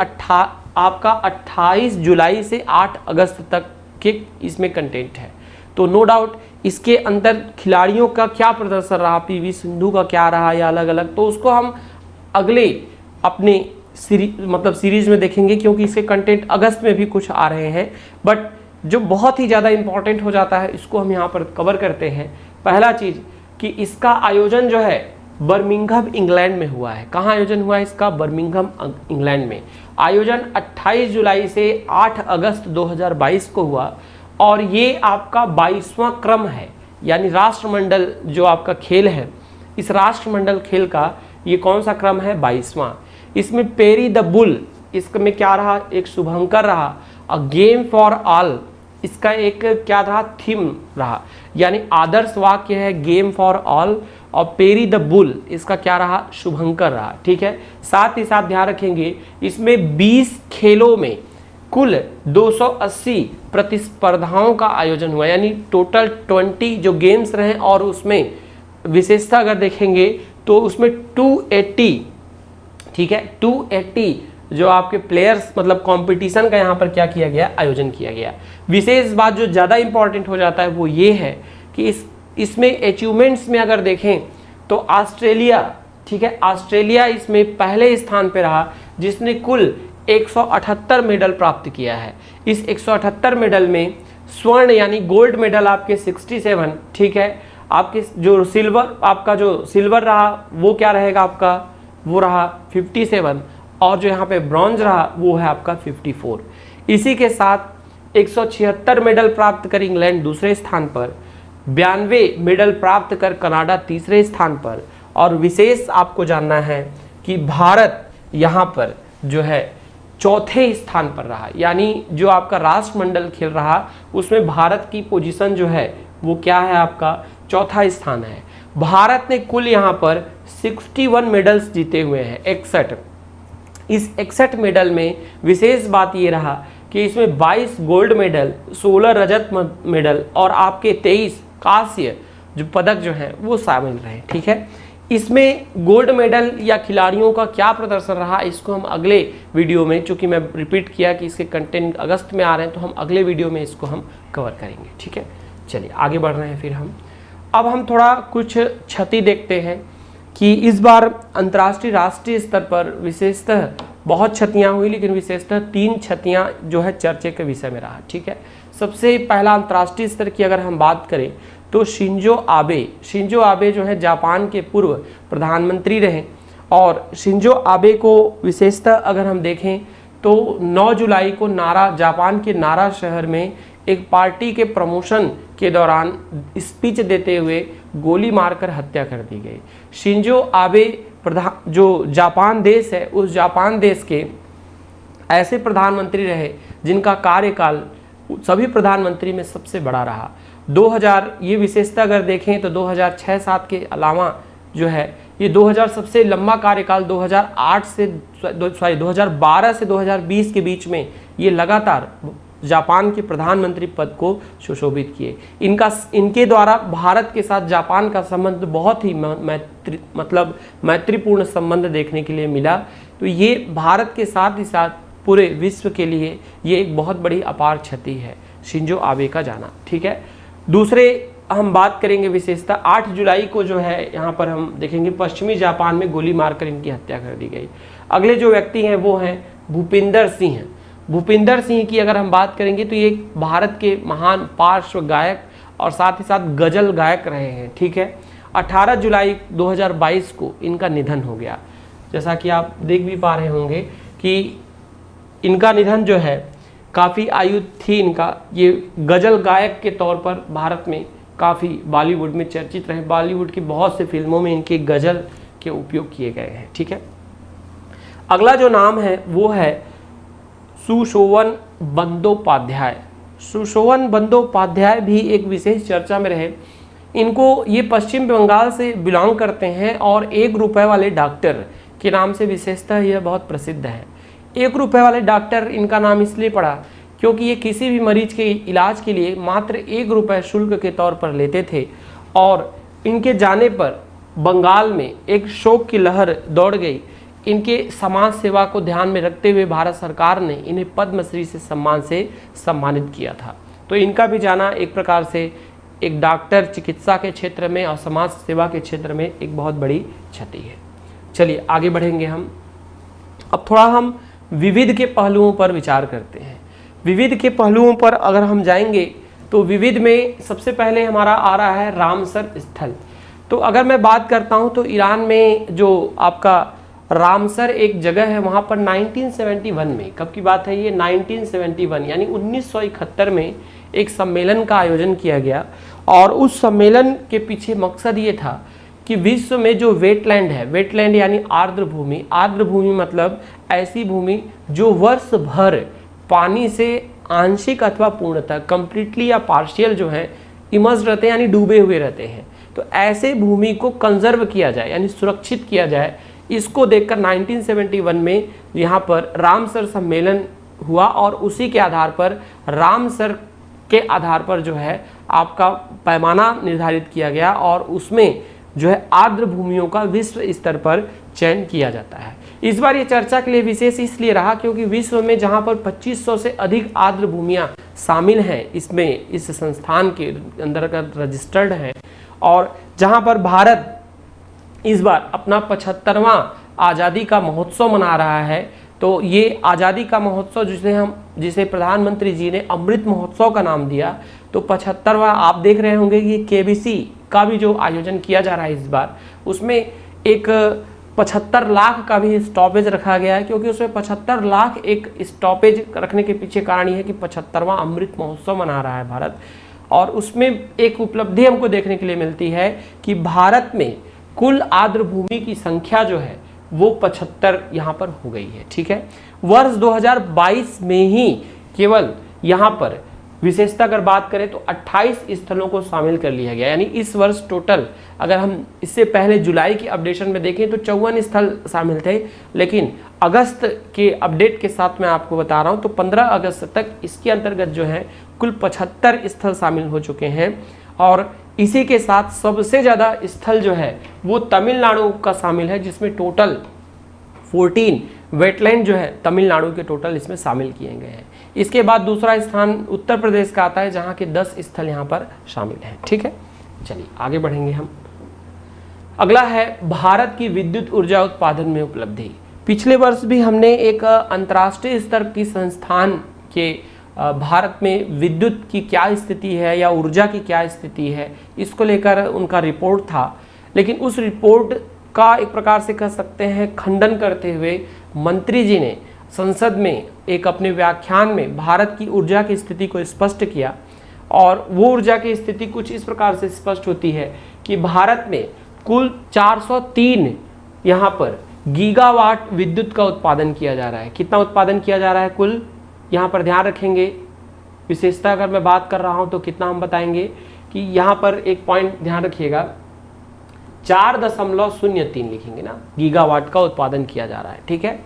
आपका 28 जुलाई से 8 अगस्त तक के इसमें कंटेंट है। तो नो डाउट इसके अंदर खिलाड़ियों का क्या प्रदर्शन रहा, पीवी सिंधु का क्या रहा या अलग अलग, तो उसको हम अगले अपने सीरीज में देखेंगे, क्योंकि इसके कंटेंट अगस्त में भी कुछ आ रहे हैं। बट जो बहुत ही ज़्यादा इंपॉर्टेंट हो जाता है इसको हम यहाँ पर कवर करते हैं। पहला चीज़ कि इसका आयोजन जो है बर्मिंघम इंग्लैंड में हुआ है। कहाँ आयोजन हुआ है इसका? बर्मिंघम इंग्लैंड में। आयोजन 28 जुलाई से 8 अगस्त 2022 को हुआ और ये आपका 22वां क्रम है, यानी राष्ट्रमंडल जो आपका खेल है, इस राष्ट्रमंडल खेल का ये कौन सा क्रम है? 22वां। इसमें पेरी द बुल, इसमें क्या रहा? एक शुभंकर रहा। और गेम फॉर ऑल इसका एक क्या रहा? थीम रहा, यानी आदर्श वाक्य है गेम फॉर ऑल, और पेरी द बुल इसका क्या रहा? शुभंकर रहा, ठीक है। साथ ही साथ ध्यान रखेंगे इसमें 20 खेलों में कुल 280 प्रतिस्पर्धाओं का आयोजन हुआ, यानी टोटल 20 जो गेम्स रहे और उसमें विशेषता अगर देखेंगे तो उसमें 280, ठीक है, 280 जो आपके प्लेयर्स मतलब कंपटीशन का यहाँ पर क्या किया गया? आयोजन किया गया। विशेष बात जो ज़्यादा इंपॉर्टेंट हो जाता है वो ये है कि इसमें अचीवमेंट्स में अगर देखें तो ऑस्ट्रेलिया, ठीक है, ऑस्ट्रेलिया इसमें पहले स्थान पे रहा जिसने कुल 178 मेडल प्राप्त किया है। इस 178 मेडल में स्वर्ण यानी गोल्ड मेडल आपके 67, ठीक है। आपके जो सिल्वर रहा वो क्या रहेगा आपका, वो रहा 57, और जो यहाँ पे ब्रॉन्ज रहा वो है आपका 54। इसी के साथ 176 मेडल प्राप्त कर इंग्लैंड दूसरे स्थान पर, 92 मेडल प्राप्त कर कनाडा तीसरे स्थान पर, और विशेष आपको जानना है कि भारत यहाँ पर जो है चौथे स्थान पर रहा। यानी जो आपका राष्ट्रमंडल खेल रहा उसमें भारत की पोजीशन जो है वो क्या है, आपका चौथा स्थान है। भारत ने कुल यहाँ पर 61 मेडल्स जीते हुए हैं, 61। इस 61 मेडल में विशेष बात ये रहा कि इसमें 22 गोल्ड मेडल, 16 रजत मेडल और आपके 23 कांस्य जो पदक जो हैं वो शामिल रहे, ठीक है। इसमें गोल्ड मेडल या खिलाड़ियों का क्या प्रदर्शन रहा, इसको हम अगले वीडियो में, चूंकि मैं रिपीट किया कि इसके कंटेंट अगस्त में आ रहे हैं, तो हम अगले वीडियो में इसको हम कवर करेंगे, ठीक है। चलिए आगे बढ़ रहे हैं। फिर अब हम थोड़ा कुछ क्षति देखते हैं कि इस बार अंतर्राष्ट्रीय राष्ट्रीय स्तर पर विशेषतः बहुत क्षतियाँ हुई, लेकिन विशेषतः 3 क्षतियाँ जो है चर्चे के विषय में रहा, ठीक है। सबसे पहला अंतर्राष्ट्रीय स्तर की अगर हम बात करें तो शिंजो आबे जो है जापान के पूर्व प्रधानमंत्री रहे, और शिंजो आबे को विशेषतः अगर हम देखें तो 9 जुलाई को जापान के नारा शहर में एक पार्टी के प्रमोशन के दौरान स्पीच देते हुए गोली मारकर हत्या कर दी गई। शिंजो आबे जो जापान देश है, उस जापान देश के ऐसे प्रधानमंत्री रहे जिनका कार्यकाल सभी प्रधानमंत्री में सबसे बड़ा रहा। 2000 ये विशेषता अगर देखें तो 2006-7 के अलावा जो है ये 2000 सबसे लंबा कार्यकाल 2012 से 2020 के बीच में ये लगातार जापान के प्रधानमंत्री पद को सुशोभित किए। इनके द्वारा भारत के साथ जापान का संबंध बहुत ही मैत्रीपूर्ण संबंध देखने के लिए मिला। तो ये भारत के साथ ही साथ पूरे विश्व के लिए ये एक बहुत बड़ी अपार क्षति है, शिंजो आबे का जाना, ठीक है। दूसरे हम बात करेंगे विशेषता 8 जुलाई को जो है यहाँ पर हम देखेंगे पश्चिमी जापान में गोली मारकर इनकी हत्या कर दी गई। अगले जो व्यक्ति हैं वो हैं भूपिंदर सिंह। भूपिंदर सिंह की अगर हम बात करेंगे तो ये भारत के महान पार्श्व गायक और साथ ही साथ गजल गायक रहे हैं, ठीक है। 18 जुलाई 2022 को इनका निधन हो गया। जैसा कि आप देख भी पा रहे होंगे कि इनका निधन जो है काफ़ी आयु थी इनका। ये गजल गायक के तौर पर भारत में काफ़ी बॉलीवुड में चर्चित रहे। बॉलीवुड की बहुत से फिल्मों में इनके गजल के उपयोग किए गए हैं, ठीक है। अगला जो नाम है वो है सुशोवन बंदोपाध्याय। सुशोवन बंदोपाध्याय भी एक विशेष चर्चा में रहे। इनको ये पश्चिम बंगाल से बिलोंग करते हैं और 1 रुपए वाले डॉक्टर के नाम से विशेषतः यह बहुत प्रसिद्ध है। 1 रुपए वाले डॉक्टर इनका नाम इसलिए पड़ा क्योंकि ये किसी भी मरीज के इलाज के लिए मात्र 1 रुपए शुल्क के तौर पर लेते थे, और इनके जाने पर बंगाल में एक शोक की लहर दौड़ गई। इनके समाज सेवा को ध्यान में रखते हुए भारत सरकार ने इन्हें पद्मश्री से सम्मानित किया था। तो इनका भी जाना एक प्रकार से एक डॉक्टर चिकित्सा के क्षेत्र में और समाज सेवा के क्षेत्र में एक बहुत बड़ी क्षति है। चलिए आगे बढ़ेंगे हम। अब थोड़ा हम विविध के पहलुओं पर विचार करते हैं। विविध के पहलुओं पर अगर हम जाएंगे तो विविध में सबसे पहले हमारा आ रहा है रामसर स्थल। तो अगर मैं बात करता हूं तो ईरान में जो आपका रामसर एक जगह है, वहां पर 1971 में, कब की बात है ये, 1971 यानी 1971 में एक सम्मेलन का आयोजन किया गया। और उस सम्मेलन के पीछे मकसद ये था कि विश्व में जो वेटलैंड है, वेटलैंड यानी आर्द्र भूमि मतलब ऐसी भूमि जो वर्ष भर पानी से आंशिक अथवा पूर्णतः कंप्लीटली या पार्शियल जो है इमर्ज रहते हैं यानी डूबे हुए रहते हैं। तो ऐसे भूमि को कंजर्व किया जाए यानी सुरक्षित किया जाए, इसको देखकर 1971 में यहाँ पर रामसर सम्मेलन हुआ और उसी के आधार पर रामसर के आधार पर जो है आपका पैमाना निर्धारित किया गया और उसमें जो है आर्द्र भूमियों का विश्व स्तर पर चयन किया जाता है। इस बार ये चर्चा के लिए विशेष इसलिए रहा क्योंकि विश्व में जहां पर 2500 से अधिक आर्द्र भूमियां शामिल हैं इसमें, इस संस्थान के अंतर्गत रजिस्टर्ड हैं, और जहां पर भारत इस बार अपना 75वां आज़ादी का महोत्सव मना रहा है, तो ये आज़ादी का महोत्सव जिसे प्रधानमंत्री जी ने अमृत महोत्सव का नाम दिया, तो 75वां आप देख रहे होंगे कि केबीसी का भी जो आयोजन किया जा रहा है इस बार, उसमें एक 75 लाख का भी स्टॉपेज रखा गया है, क्योंकि उसमें 75 लाख एक स्टॉपेज रखने के पीछे कारण ये है कि 75वां अमृत महोत्सव मना रहा है भारत। और उसमें एक उपलब्धि हमको देखने के लिए मिलती है कि भारत में कुल आर्द्र भूमि की संख्या जो है वो 75 यहाँ पर हो गई है। ठीक है, वर्ष 2022 में ही केवल यहाँ पर विशेषता अगर बात करें तो 28 स्थलों को शामिल कर लिया गया, यानी इस वर्ष टोटल अगर हम इससे पहले जुलाई की अपडेशन में देखें तो 54 स्थल शामिल थे, लेकिन अगस्त के अपडेट के साथ मैं आपको बता रहा हूं तो 15 अगस्त तक इसके अंतर्गत जो है कुल 75 स्थल शामिल हो चुके हैं। और इसी के साथ सबसे ज़्यादा स्थल जो है वो तमिलनाडु का शामिल है, जिसमें टोटल 14 वेटलैंड जो है तमिलनाडु के टोटल इसमें शामिल किए गए हैं। इसके बाद दूसरा स्थान उत्तर प्रदेश का आता है, जहाँ के 10 स्थल यहाँ पर शामिल हैं। ठीक है, चलिए आगे बढ़ेंगे हम। अगला है भारत की विद्युत ऊर्जा उत्पादन में उपलब्धि। पिछले वर्ष भी हमने एक अंतर्राष्ट्रीय स्तर की संस्थान के भारत में विद्युत की क्या स्थिति है या ऊर्जा की क्या स्थिति है इसको लेकर उनका रिपोर्ट था, लेकिन उस रिपोर्ट का एक प्रकार से कह सकते हैं खंडन करते हुए मंत्री जी ने संसद में एक अपने व्याख्यान में भारत की ऊर्जा की स्थिति को स्पष्ट किया। और वो ऊर्जा की स्थिति कुछ इस प्रकार से स्पष्ट होती है कि भारत में कुल 403 यहाँ पर गीगावाट विद्युत का उत्पादन किया जा रहा है। कितना उत्पादन किया जा रहा है कुल, यहाँ पर ध्यान रखेंगे, विशेषता अगर मैं बात कर रहा हूँ तो कितना हम बताएंगे कि यहाँ पर एक पॉइंट ध्यान रखिएगा, 4.03 लिखेंगे ना, गीगावाट का उत्पादन किया जा रहा है। ठीक है,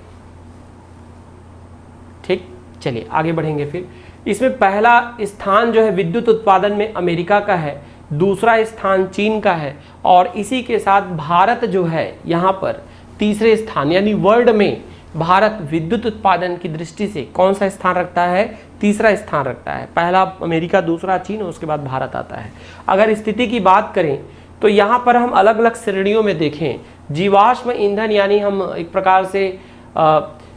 ठीक, चलिए आगे बढ़ेंगे। फिर इसमें पहला स्थान जो है विद्युत उत्पादन में अमेरिका का है, दूसरा स्थान चीन का है, और इसी के साथ भारत जो है यहाँ पर तीसरे स्थान, यानी वर्ल्ड में भारत विद्युत उत्पादन की दृष्टि से कौन सा स्थान रखता है, तीसरा स्थान रखता है। पहला अमेरिका, दूसरा चीन, उसके बाद भारत आता है। अगर स्थिति की बात करें तो यहाँ पर हम अलग अलग श्रेणियों में देखें, जीवाश्म ईंधन, यानी हम एक प्रकार से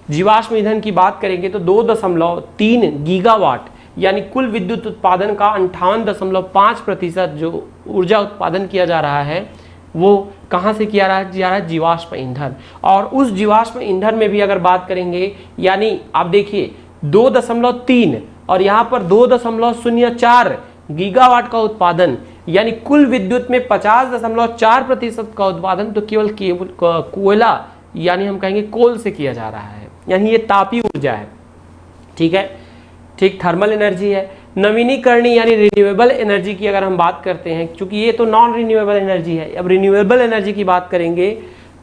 जीवाश्म ईंधन की बात करेंगे तो 2.3 गीगावाट, यानी कुल विद्युत उत्पादन का 58.5% जो ऊर्जा उत्पादन किया जा रहा है वो कहाँ से किया जा रहा है जीवाश्म ईंधन। और उस जीवाश्म ईंधन में भी अगर बात करेंगे, यानी आप देखिए 2.3 और यहाँ पर 2.04 गीगावाट का उत्पादन, यानी कुल विद्युत में 50.4% का उत्पादन तो केवल कोयला, यानी हम कहेंगे कोल से किया जा रहा है, यानी ये तापीय ऊर्जा है। ठीक है, ठीक, थर्मल एनर्जी है। नवीनीकरणीय यानी रिन्यूएबल एनर्जी की अगर हम बात करते हैं, क्योंकि ये तो नॉन रिन्यूएबल एनर्जी है, अब रिन्यूएबल एनर्जी की बात करेंगे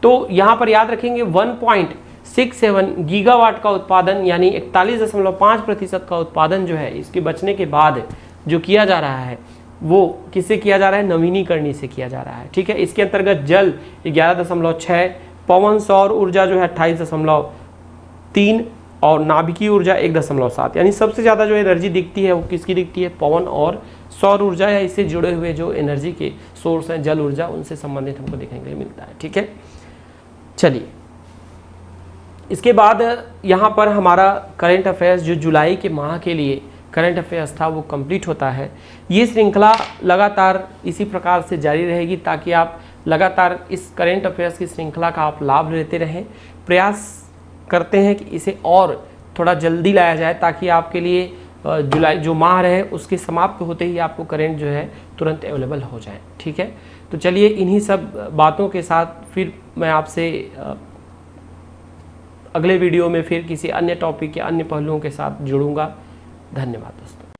तो यहाँ पर याद रखेंगे 1.67 गीगावाट का उत्पादन, यानी 41.5% का उत्पादन जो है इसके बचने के बाद जो किया जा रहा है वो किससे किया जा रहा है, नवीनीकरणीय से किया जा रहा है। ठीक है, इसके अंतर्गत जल 11.6, पवन सौर ऊर्जा जो है 28.3 और नाभिकीय ऊर्जा 1.7, यानी सबसे ज़्यादा जो एनर्जी दिखती है वो किसकी दिखती है, पवन और सौर ऊर्जा या इससे जुड़े हुए जो एनर्जी के सोर्स हैं, जल ऊर्जा, उनसे संबंधित हमको देखने के लिए मिलता है। ठीक है, चलिए इसके बाद यहाँ पर हमारा करंट अफेयर्स जो जुलाई के माह के लिए करंट अफेयर्स था वो कंप्लीट होता है। ये श्रृंखला लगातार इसी प्रकार से जारी रहेगी ताकि आप लगातार इस करंट अफेयर्स की श्रृंखला का आप लाभ लेते रहें। प्रयास करते हैं कि इसे और थोड़ा जल्दी लाया जाए ताकि आपके लिए जुलाई जो माह रहे उसके समाप्त होते ही आपको करंट जो है तुरंत अवेलेबल हो जाए। ठीक है, तो चलिए इन्हीं सब बातों के साथ फिर मैं आपसे अगले वीडियो में फिर किसी अन्य टॉपिक या अन्य पहलुओं के साथ जुड़ूंगा। धन्यवाद दोस्तों।